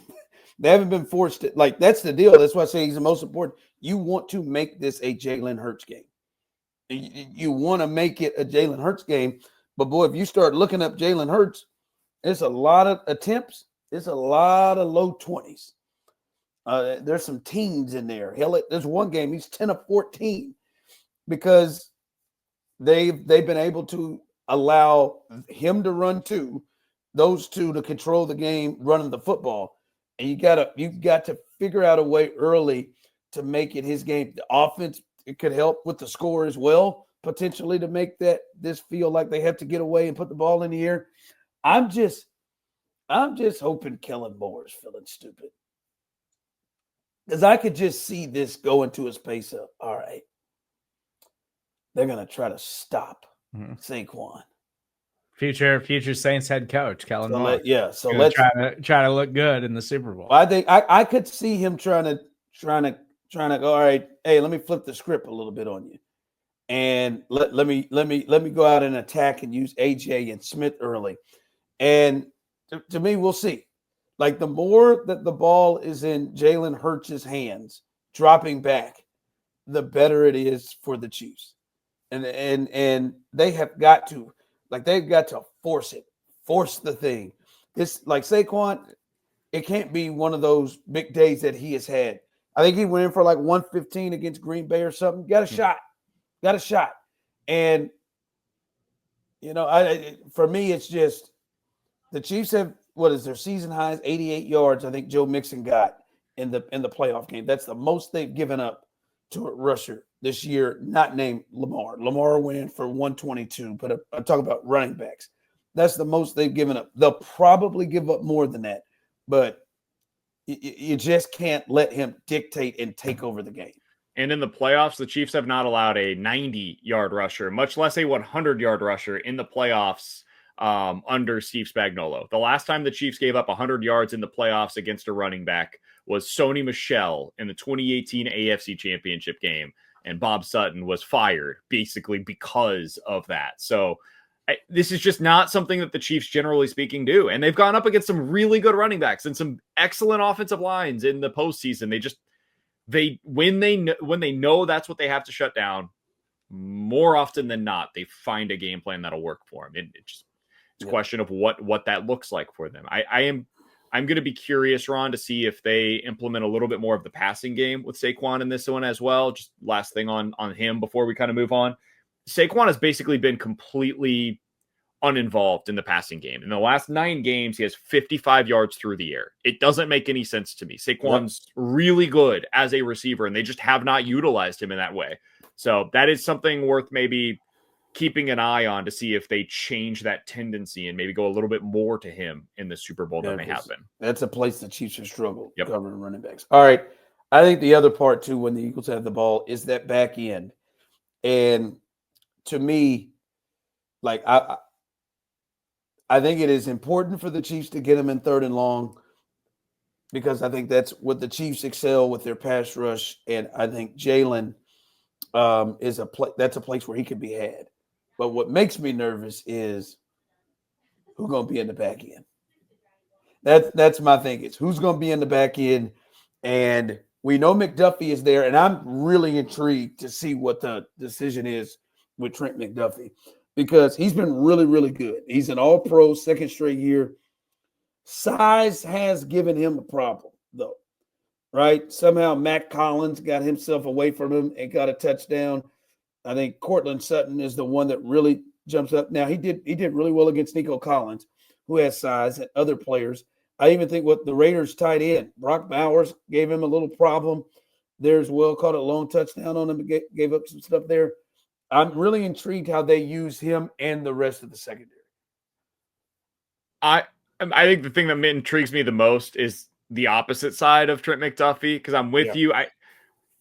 been forced to, like, that's the deal. That's why I say he's the most important. You want to make this a Jalen Hurts game. You want to make it a Jalen Hurts game. But, boy, if you start looking up Jalen Hurts, it's a lot of attempts. It's a lot of low 20s. There's some teens in there. Hell, there's one game he's 10 of 14 because they've been able to allow him to run those two to control the game running the football. And you've got to figure out a way early to make it his game. The offense, it could help with the score as well, potentially, to make this feel like they have to get away and put the ball in the air. I'm just hoping Kellen Moore is feeling stupid, because I could just see this going to a space of, all right, they're going to try to stop Saquon. Future Saints head coach Kellen Moore. So let's try to look good in the Super Bowl. I think I could see him trying to go, all right, hey, let me flip the script a little bit on you, and let me go out and attack and use AJ and Smith early. And to me, we'll see. Like, the more that the ball is in Jalen Hurts' hands, dropping back, the better it is for the Chiefs. And they have got to, they've got to force the thing. It's like Saquon, it can't be one of those big days that he has had. I think he went in for like 115 against Green Bay or something. Got a shot. And, for me, it's just the Chiefs have, what is their season highs? 88 yards, I think Joe Mixon got in the playoff game. That's the most they've given up to a rusher this year, not named Lamar. Lamar went in for 122, but I'm talking about running backs. That's the most they've given up. They'll probably give up more than that, but you just can't let him dictate and take over the game. And in the playoffs, the Chiefs have not allowed a 90-yard rusher, much less a 100-yard rusher in the playoffs under Steve Spagnuolo. The last time the Chiefs gave up 100 yards in the playoffs against a running back was Sony Michel in the 2018 AFC Championship game, and Bob Sutton was fired basically because of that. So this is just not something that the Chiefs, generally speaking, do. And they've gone up against some really good running backs and some excellent offensive lines in the postseason. When they know that's what they have to shut down, more often than not, they find a game plan that'll work for them. It's a question of what that looks like for them. I'm going to be curious, Ron, to see if they implement a little bit more of the passing game with Saquon in this one as well. Just last thing on him before we kind of move on. Saquon has basically been completely uninvolved in the passing game. In the last 9 games, he has 55 yards through the air. It doesn't make any sense to me. Saquon's really good as a receiver, and they just have not utilized him in that way. So that is something worth maybe keeping an eye on to see if they change that tendency and maybe go a little bit more to him in the Super Bowl than they have been. That's a place the Chiefs have struggled covering running backs. All right. I think the other part, too, when the Eagles have the ball is that back end. And to me, like I think it is important for the Chiefs to get them in 3rd and long because I think that's what the Chiefs excel with their pass rush. And I think Jalen is that's a place where he could be had. But what makes me nervous is who's going to be in the back end. That's my thing. It's who's going to be in the back end. And we know McDuffie is there, and I'm really intrigued to see what the decision is with Trent McDuffie because he's been really, really good. He's an all-pro 2nd straight year. Size has given him a problem, though, right? Somehow Matt Collins got himself away from him and got a touchdown. I think Cortland Sutton is the one that really jumps up. Now, he did really well against Nico Collins, who has size, and other players. I even think what the Raiders tight end, Brock Bowers, gave him a little problem there as well, caught a long touchdown on him, gave up some stuff there. I'm really intrigued how they use him and the rest of the secondary. I think the thing that intrigues me the most is the opposite side of Trent McDuffie because I'm with you.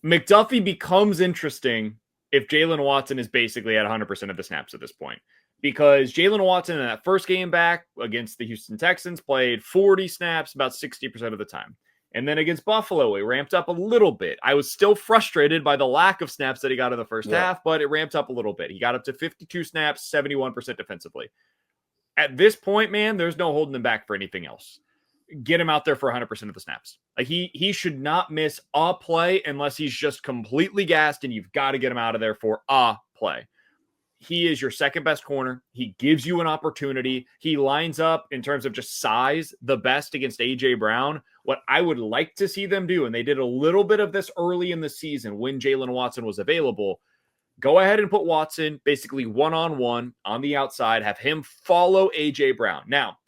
McDuffie becomes interesting if Jalen Watson is basically at 100% of the snaps at this point. Because Jalen Watson in that first game back against the Houston Texans played 40 snaps about 60% of the time. And then against Buffalo, it ramped up a little bit. I was still frustrated by the lack of snaps that he got in the first half, but it ramped up a little bit. He got up to 52 snaps, 71% defensively. At this point, man, there's no holding him back for anything else. Get him out there for 100% of the snaps. Like he should not miss a play unless he's just completely gassed, and you've got to get him out of there for a play. He is your second best corner. He gives you an opportunity. He lines up in terms of just size the best against A.J. Brown. What I would like to see them do, and they did a little bit of this early in the season when Jalen Watson was available, go ahead and put Watson basically one-on-one on the outside, have him follow A.J. Brown. Now,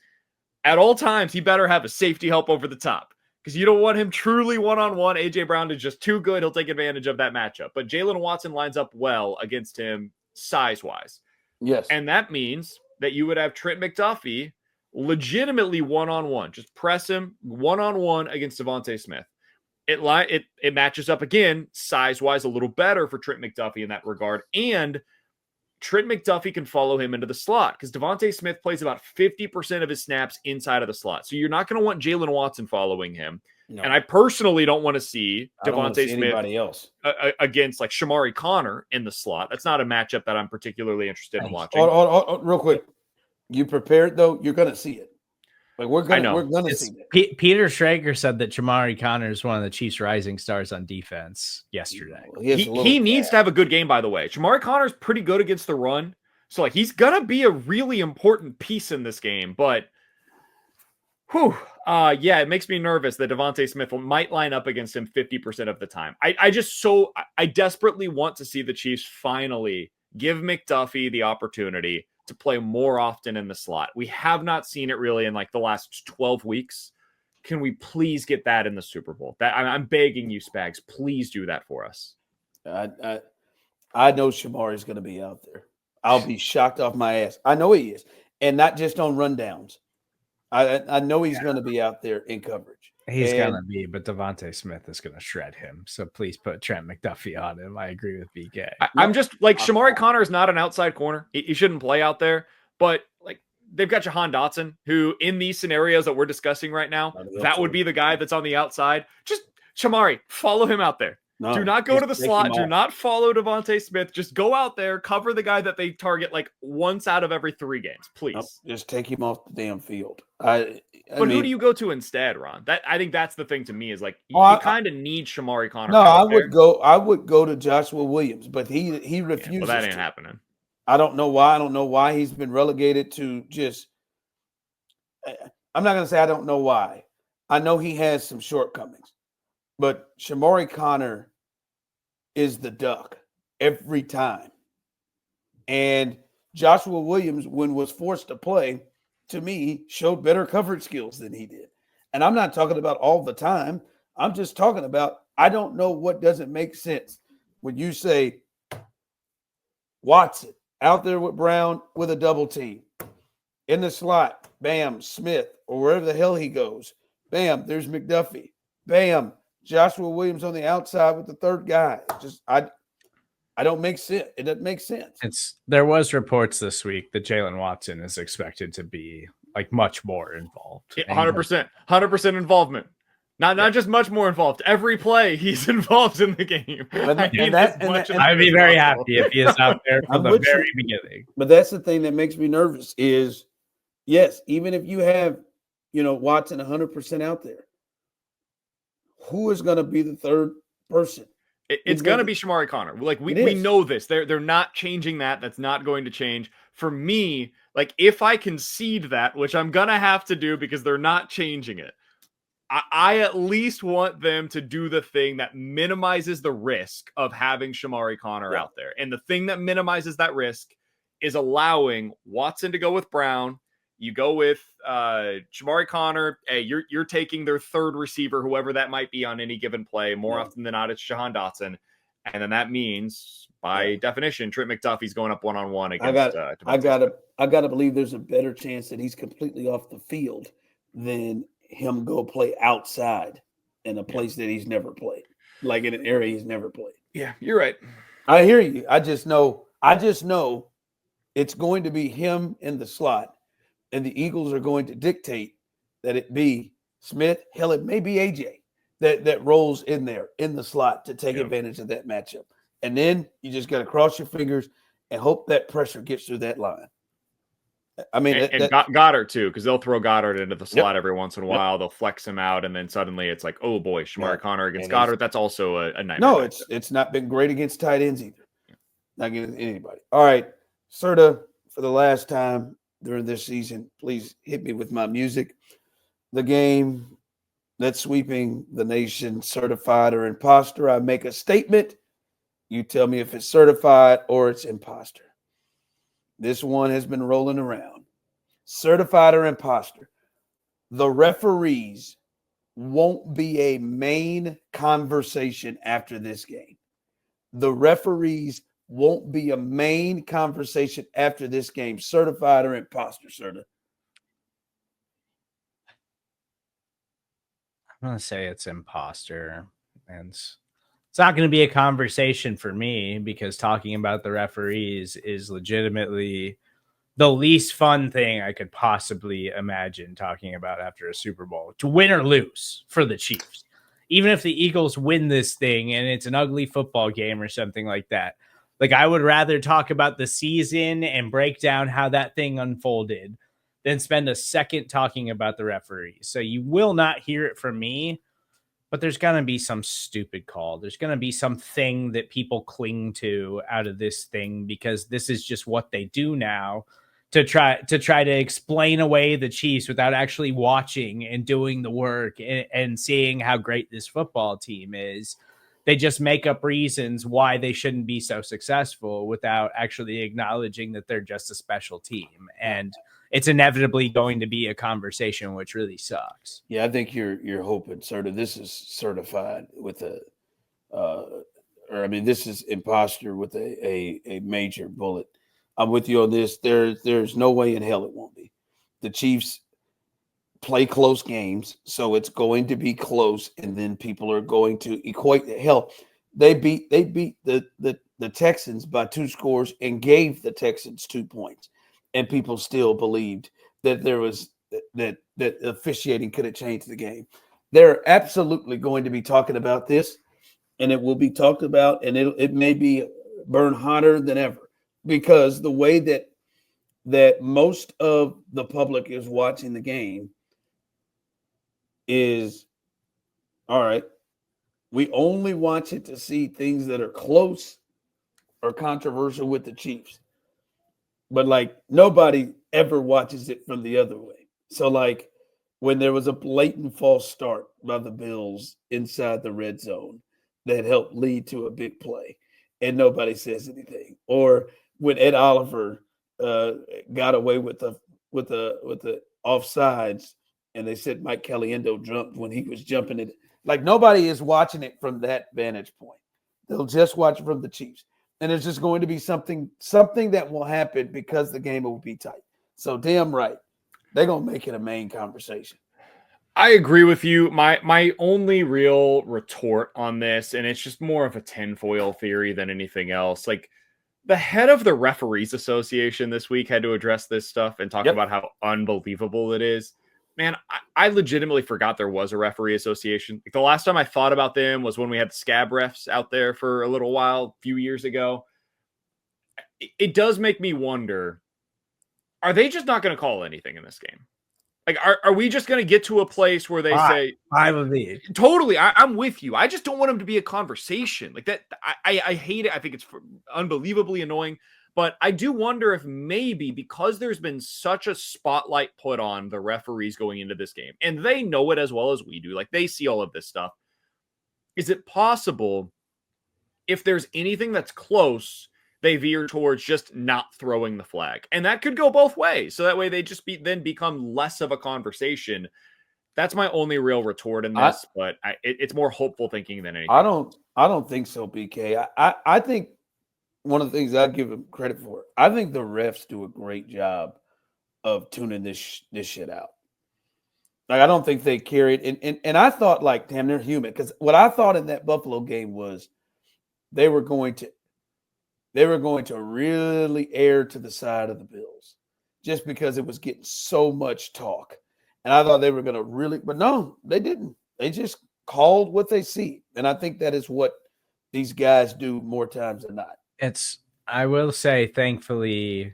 at all times, he better have a safety help over the top because you don't want him truly one-on-one. A.J. Brown is just too good. He'll take advantage of that matchup. But Jalen Watson lines up well against him size-wise. Yes. And that means that you would have Trent McDuffie legitimately one-on-one. Just press him one-on-one against Devontae Smith. It matches up again, size-wise, a little better for Trent McDuffie in that regard. And Trent McDuffie can follow him into the slot because Devontae Smith plays about 50% of his snaps inside of the slot. So you're not going to want Jalen Watson following him. No. And I personally don't want to see Devontae Smith else against like Shamari Connor in the slot. That's not a matchup that I'm particularly interested in watching. Real quick, you prepared though? You're going to see it. Like we're going to see it. Peter Schrager said that Shamari Connor is one of the Chiefs' rising stars on defense yesterday. He needs to have a good game, by the way. Shamari Connor's pretty good against the run, so like he's gonna be a really important piece in this game. But it makes me nervous that Devontae Smith might line up against him 50% of the time. I desperately want to see the Chiefs finally give McDuffie the opportunity to play more often in the slot. We have not seen it really in like the last 12 weeks. Can we please get that in the Super Bowl? I'm begging you, Spags, please do that for us. I know Shamari's going to be out there. I'll be shocked off my ass. I know he is, and not just on rundowns. I know he's going to be out there in coverage. He's going to be, but Devontae Smith is going to shred him. So please put Trent McDuffie on him. I agree with BK. I'm just like Shamari Connor is not an outside corner. He shouldn't play out there. But like they've got Jahan Dotson, who in these scenarios that we're discussing right now, that would be the guy that's on the outside. Just Shamari, follow him out there. No, do not go to the slot. Do not follow Devontae Smith. Just go out there, cover the guy that they target like once out of every 3 games, please. Nope, just take him off the damn field. But who do you go to instead, Ron? I think that's the thing to me is like you kind of need Shamari Connor. No, I would go to Joshua Williams, but he refuses. Yeah, well, that ain't happening. I don't know why. I don't know why he's been relegated to just. I'm not going to say I don't know why. I know he has some shortcomings, but Shamari Connor is the duck every time. And Joshua Williams, when was forced to play, to me, showed better coverage skills than he did. And I'm not talking about all the time. I'm just talking about I don't know what doesn't make sense when you say Watson out there with Brown with a double team. In the slot, bam, Smith, or wherever the hell he goes. Bam, there's McDuffie. Bam, Joshua Williams on the outside with the third guy. I don't make sense. It doesn't make sense. There was reports this week that Jalen Watson is expected to be like much more involved. 100% involvement. Not just much more involved. Every play he's involved in the game. I'd be very happy if he is out there from the very beginning. But that's the thing that makes me nervous is, yes, even if you have, Watson 100% out there, who is going to be the third person? It's going to be Shamari Connor. Like we know this. They're not changing that. That's not going to change. For me, like if I concede that, which I'm going to have to do because they're not changing it, I at least want them to do the thing that minimizes the risk of having Shamari Connor out there. And the thing that minimizes that risk is allowing Watson to go with Brown. You go with Shamari Connor. Hey, you're taking their third receiver, whoever that might be on any given play. More often than not, it's Jahan Dotson. And then that means, by definition, Trent McDuffie's going up one-on-one against I gotta believe there's a better chance that he's completely off the field than him go play outside in a place that he's never played, like in an area he's never played. Yeah, you're right. I hear you. I just know it's going to be him in the slot, and the Eagles are going to dictate that it be Smith. Hell, it may be AJ that rolls in there in the slot to take advantage of that matchup. And then you just got to cross your fingers and hope that pressure gets through that line. I mean, and Goddard too, because they'll throw Goddard into the slot every once in a while. They'll flex him out, and then suddenly it's like, oh boy, Shamari Connor against Goddard. That's also a nightmare. No, it's not been great against tight ends either. Not against anybody. All right, Serda, for the last time during this season, please hit me with my music. The game that's sweeping the nation, certified or imposter. I make a statement. You tell me if it's certified or it's imposter. This one has been rolling around. Certified or imposter. The referees won't be a main conversation after this game. The referees won't be a main conversation after this game. Certified or imposter, Serda? I'm going to say it's imposter. And it's not going to be a conversation for me because talking about the referees is legitimately the least fun thing I could possibly imagine talking about after a Super Bowl, to win or lose for the Chiefs. Even if the Eagles win this thing and it's an ugly football game or something like that, like I would rather talk about the season and break down how that thing unfolded than spend a second talking about the referees. So you will not hear it from me. But there's going to be some stupid call. There's going to be something that people cling to out of this thing because this is just what they do now to try to explain away the Chiefs without actually watching and doing the work and seeing how great this football team is. They just make up reasons why they shouldn't be so successful without actually acknowledging that they're just a special team. And it's inevitably going to be a conversation, which really sucks. Yeah, I think you're hoping, Serda, this is certified with this is imposter with a major bullet. I'm with you on this. There's no way in hell it won't be. The Chiefs play close games, so it's going to be close, and then people are going to equate the hell. They beat the Texans by 2 scores and gave the Texans 2 points. And people still believed that there was that officiating could have changed the game. They're absolutely going to be talking about this, and it will be talked about, and it may be burn hotter than ever because the way that most of the public is watching the game is, all right, we only watch it to see things that are close or controversial with the Chiefs. But, like, nobody ever watches it from the other way. So, like, when there was a blatant false start by the Bills inside the red zone that helped lead to a big play, and nobody says anything. Or when Ed Oliver got away with the offsides, and they said Mike Caliendo jumped when he was jumping it. Like, nobody is watching it from that vantage point. They'll just watch it from the Chiefs. And it's just going to be something that will happen because the game will be tight. So damn right. They're going to make it a main conversation. I agree with you. My only real retort on this, and it's just more of a tinfoil theory than anything else, like the head of the Referees Association this week had to address this stuff and talk about how unbelievable it is. Man, I legitimately forgot there was a referee association. Like the last time I thought about them was when we had the scab refs out there for a little while, a few years ago. It does make me wonder, are they just not going to call anything in this game? Like, are we just going to get to a place where they say, I believe totally, I'm with you. I just don't want them to be a conversation like that. I hate it. I think it's unbelievably annoying. But I do wonder if maybe because there's been such a spotlight put on the referees going into this game, and they know it as well as we do, like they see all of this stuff. Is it possible if there's anything that's close, they veer towards just not throwing the flag? And that could go both ways. So that way they just then become less of a conversation. That's my only real retort in this, but it's more hopeful thinking than anything. I don't think so, BK. I think one of the things I give them credit for, I think the refs do a great job of tuning this shit out. Like, I don't think they carried, and I thought, like, damn, they're human. Because what I thought in that Buffalo game was they were going to really err to the side of the Bills just because it was getting so much talk. And I thought they were going to really, but no, they didn't. They just called what they see. And I think that is what these guys do more times than not. I will say, thankfully,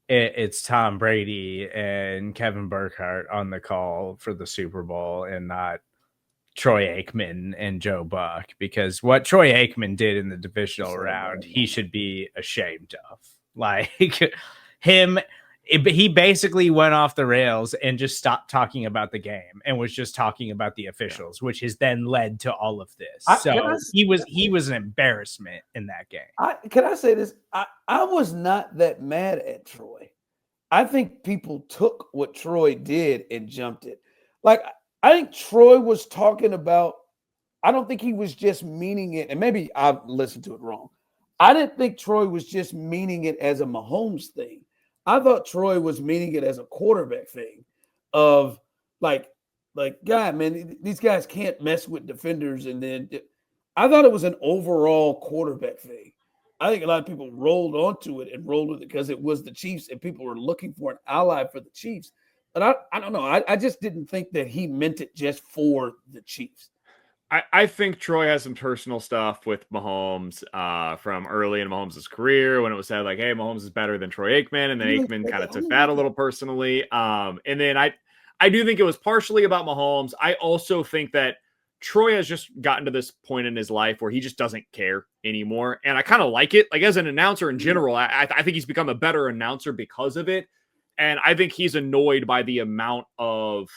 it's Tom Brady and Kevin Burkhardt on the call for the Super Bowl and not Troy Aikman and Joe Buck, because what Troy Aikman did in the divisional round, he should be ashamed of. Like he basically went off the rails and just stopped talking about the game and was just talking about the officials, which has then led to all of this. He was an embarrassment in that game. Can I say this? I was not that mad at Troy. I think people took what Troy did and jumped it. Like, I think Troy was talking about, I don't think he was just meaning it, and maybe I listened to it wrong. I didn't think Troy was just meaning it as a Mahomes thing. I thought Troy was meaning it as a quarterback thing of like, God, man, these guys can't mess with defenders. And then I thought it was an overall quarterback thing. I think a lot of people rolled onto it and rolled with it because it was the Chiefs and people were looking for an ally for the Chiefs. But I don't know. I just didn't think that he meant it just for the Chiefs. I think Troy has some personal stuff with Mahomes from early in Mahomes' career when it was said like, hey, Mahomes is better than Troy Aikman. And then Aikman kind of took that a little personally. And then I do think it was partially about Mahomes. I also think that Troy has just gotten to this point in his life where he just doesn't care anymore. And I kind of like it. Like as an announcer in general, I think he's become a better announcer because of it. And I think he's annoyed by the amount of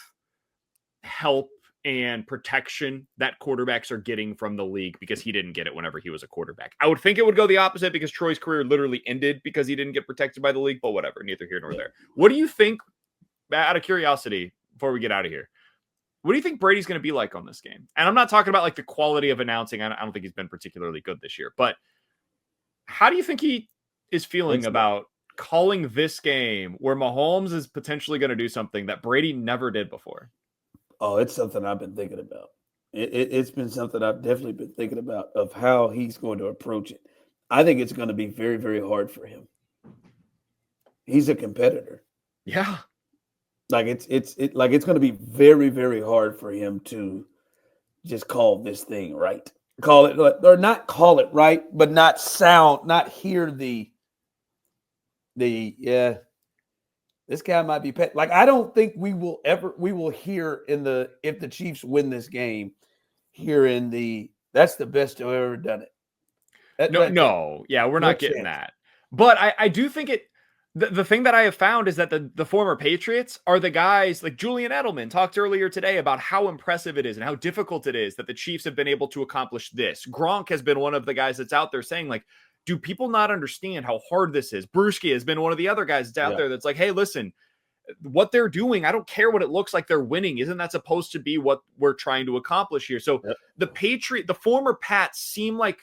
help and protection that quarterbacks are getting from the league because he didn't get it whenever he was a quarterback. I would think it would go the opposite because Troy's career literally ended because he didn't get protected by the league, but whatever, neither here nor there. What do you think, out of curiosity, before we get out of here, what do you think Brady's going to be like on this game? And I'm not talking about like the quality of announcing. I don't think he's been particularly good this year, but how do you think he is feeling about calling this game where Mahomes is potentially going to do something that Brady never did before? Oh, it's something I've been thinking about. It's been something I've definitely been thinking about of how he's going to approach it. I think it's going to be very, very hard for him. He's a competitor. Yeah. Like it's going to be very, very hard for him to just call this thing right. Call it, or not call it right, but not hear the this guy might be pet. Like, I don't think we will hear if the Chiefs win this game, that's the best who've ever done it. We're not getting that. But I do think the thing that I have found is that the former Patriots are the guys like Julian Edelman talked earlier today about how impressive it is and how difficult it is that the Chiefs have been able to accomplish this. Gronk has been one of the guys that's out there saying like, do people not understand how hard this is? Brewski has been one of the other guys that's out there that's like, hey, listen, what they're doing, I don't care what it looks like they're winning. Isn't that supposed to be what we're trying to accomplish here? So the former Pats seem like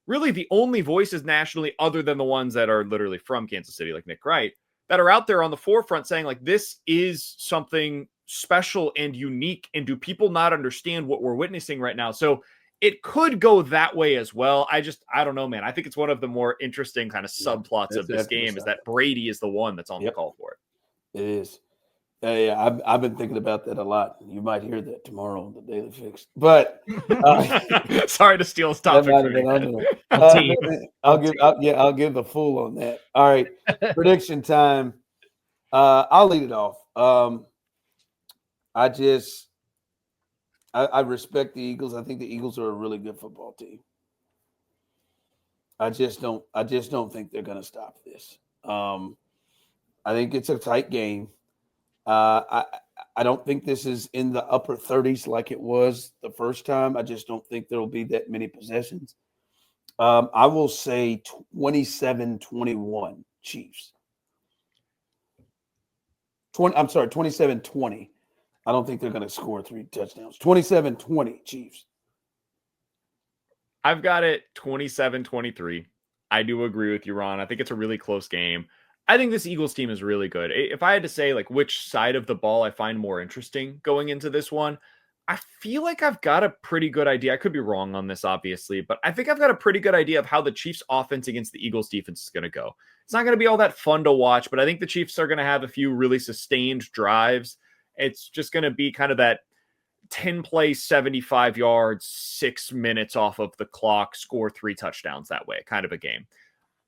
really the only voices nationally, other than the ones that are literally from Kansas City, like Nick Wright, that are out there on the forefront saying like, this is something special and unique. And do people not understand what we're witnessing right now? So it could go that way as well. I don't know, man. I think it's one of the more interesting kind of subplots of this game is that Brady is the one that's on the call for it. It is. Yeah, I've been thinking about that a lot. You might hear that tomorrow on the Daily Fix. But sorry to steal his topic. I'll give the full on that. All right, prediction time. I'll lead it off. I respect the Eagles. I think the Eagles are a really good football team. I just don't think they're going to stop this. I think it's a tight game. I don't think this is in the upper 30s like it was the first time. I just don't think there will be that many possessions. I will say 27-21 Chiefs. 27-20. I don't think they're going to score 3 touchdowns. 27-20 Chiefs. I've got it 27-23. I do agree with you, Ron. I think it's a really close game. I think this Eagles team is really good. If I had to say like which side of the ball I find more interesting going into this one, I feel like I've got a pretty good idea. I could be wrong on this, obviously, but I think I've got a pretty good idea of how the Chiefs offense against the Eagles defense is going to go. It's not going to be all that fun to watch, but I think the Chiefs are going to have a few really sustained drives. It's just going to be kind of that 10 plays, 75 yards, 6 minutes off of the clock, score 3 touchdowns that way, kind of a game.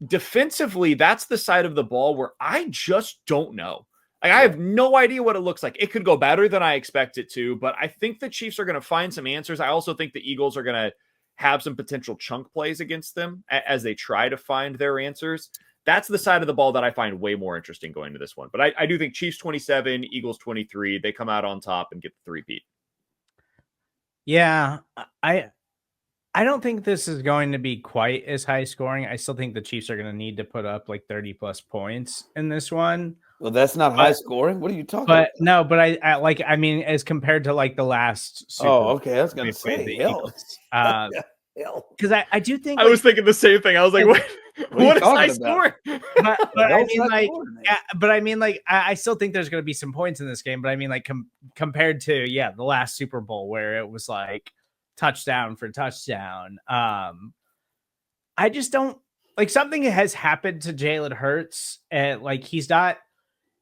Defensively, that's the side of the ball where I just don't know. Like, I have no idea what it looks like. It could go better than I expect it to, but I think the Chiefs are going to find some answers. I also think the Eagles are going to have some potential chunk plays against them as they try to find their answers. That's the side of the ball that I find way more interesting going to this one. But I do think Chiefs 27, Eagles 23, they come out on top and get the 3-peat. Yeah, I don't think this is going to be quite as high scoring. I still think the Chiefs are going to need to put up like 30 plus points in this one. Well, that's not high scoring. What are you talking about? No, but I mean, as compared to like the last Super Bowl, okay. I was going to say hell. Because I do think I was thinking the same thing. I was like, what is high scoring? But I mean, I still think there's going to be some points in this game. But I mean, like compared to the last Super Bowl where it was like touchdown for touchdown. I just don't like something has happened to Jalen Hurts, and like he's not.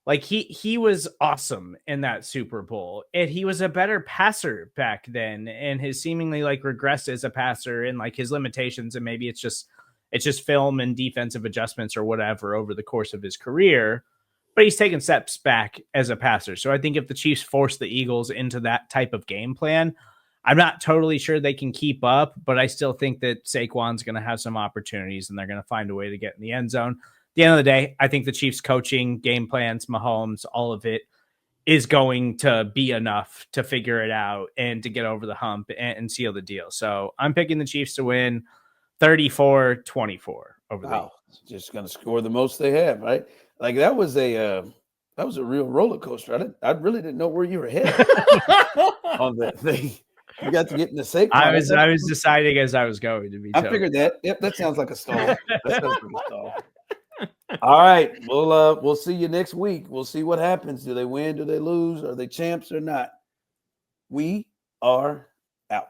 Like he was awesome in that Super Bowl, and he was a better passer back then, and his seemingly like regressed as a passer and like his limitations, and maybe it's just film and defensive adjustments or whatever over the course of his career, but he's taken steps back as a passer. So I think if the Chiefs force the Eagles into that type of game plan, I'm not totally sure they can keep up, but I still think that Saquon's going to have some opportunities and they're going to find a way to get in the end zone. The end of the day, I think the Chiefs coaching, game plans, Mahomes, all of it is going to be enough to figure it out and to get over the hump and seal the deal. So I'm picking the Chiefs to win 34-24 over the Eagles. Just going to score the most they have, right? Like that was a real roller coaster. I really didn't know where you were headed on that thing. You got to get in the Saquon. I was deciding as I was going to be. I figured that. Yep, that sounds like a stall. That sounds like a stall. All right, we'll see you next week. We'll see what happens. Do they win? Do they lose? Are they champs or not? We are out.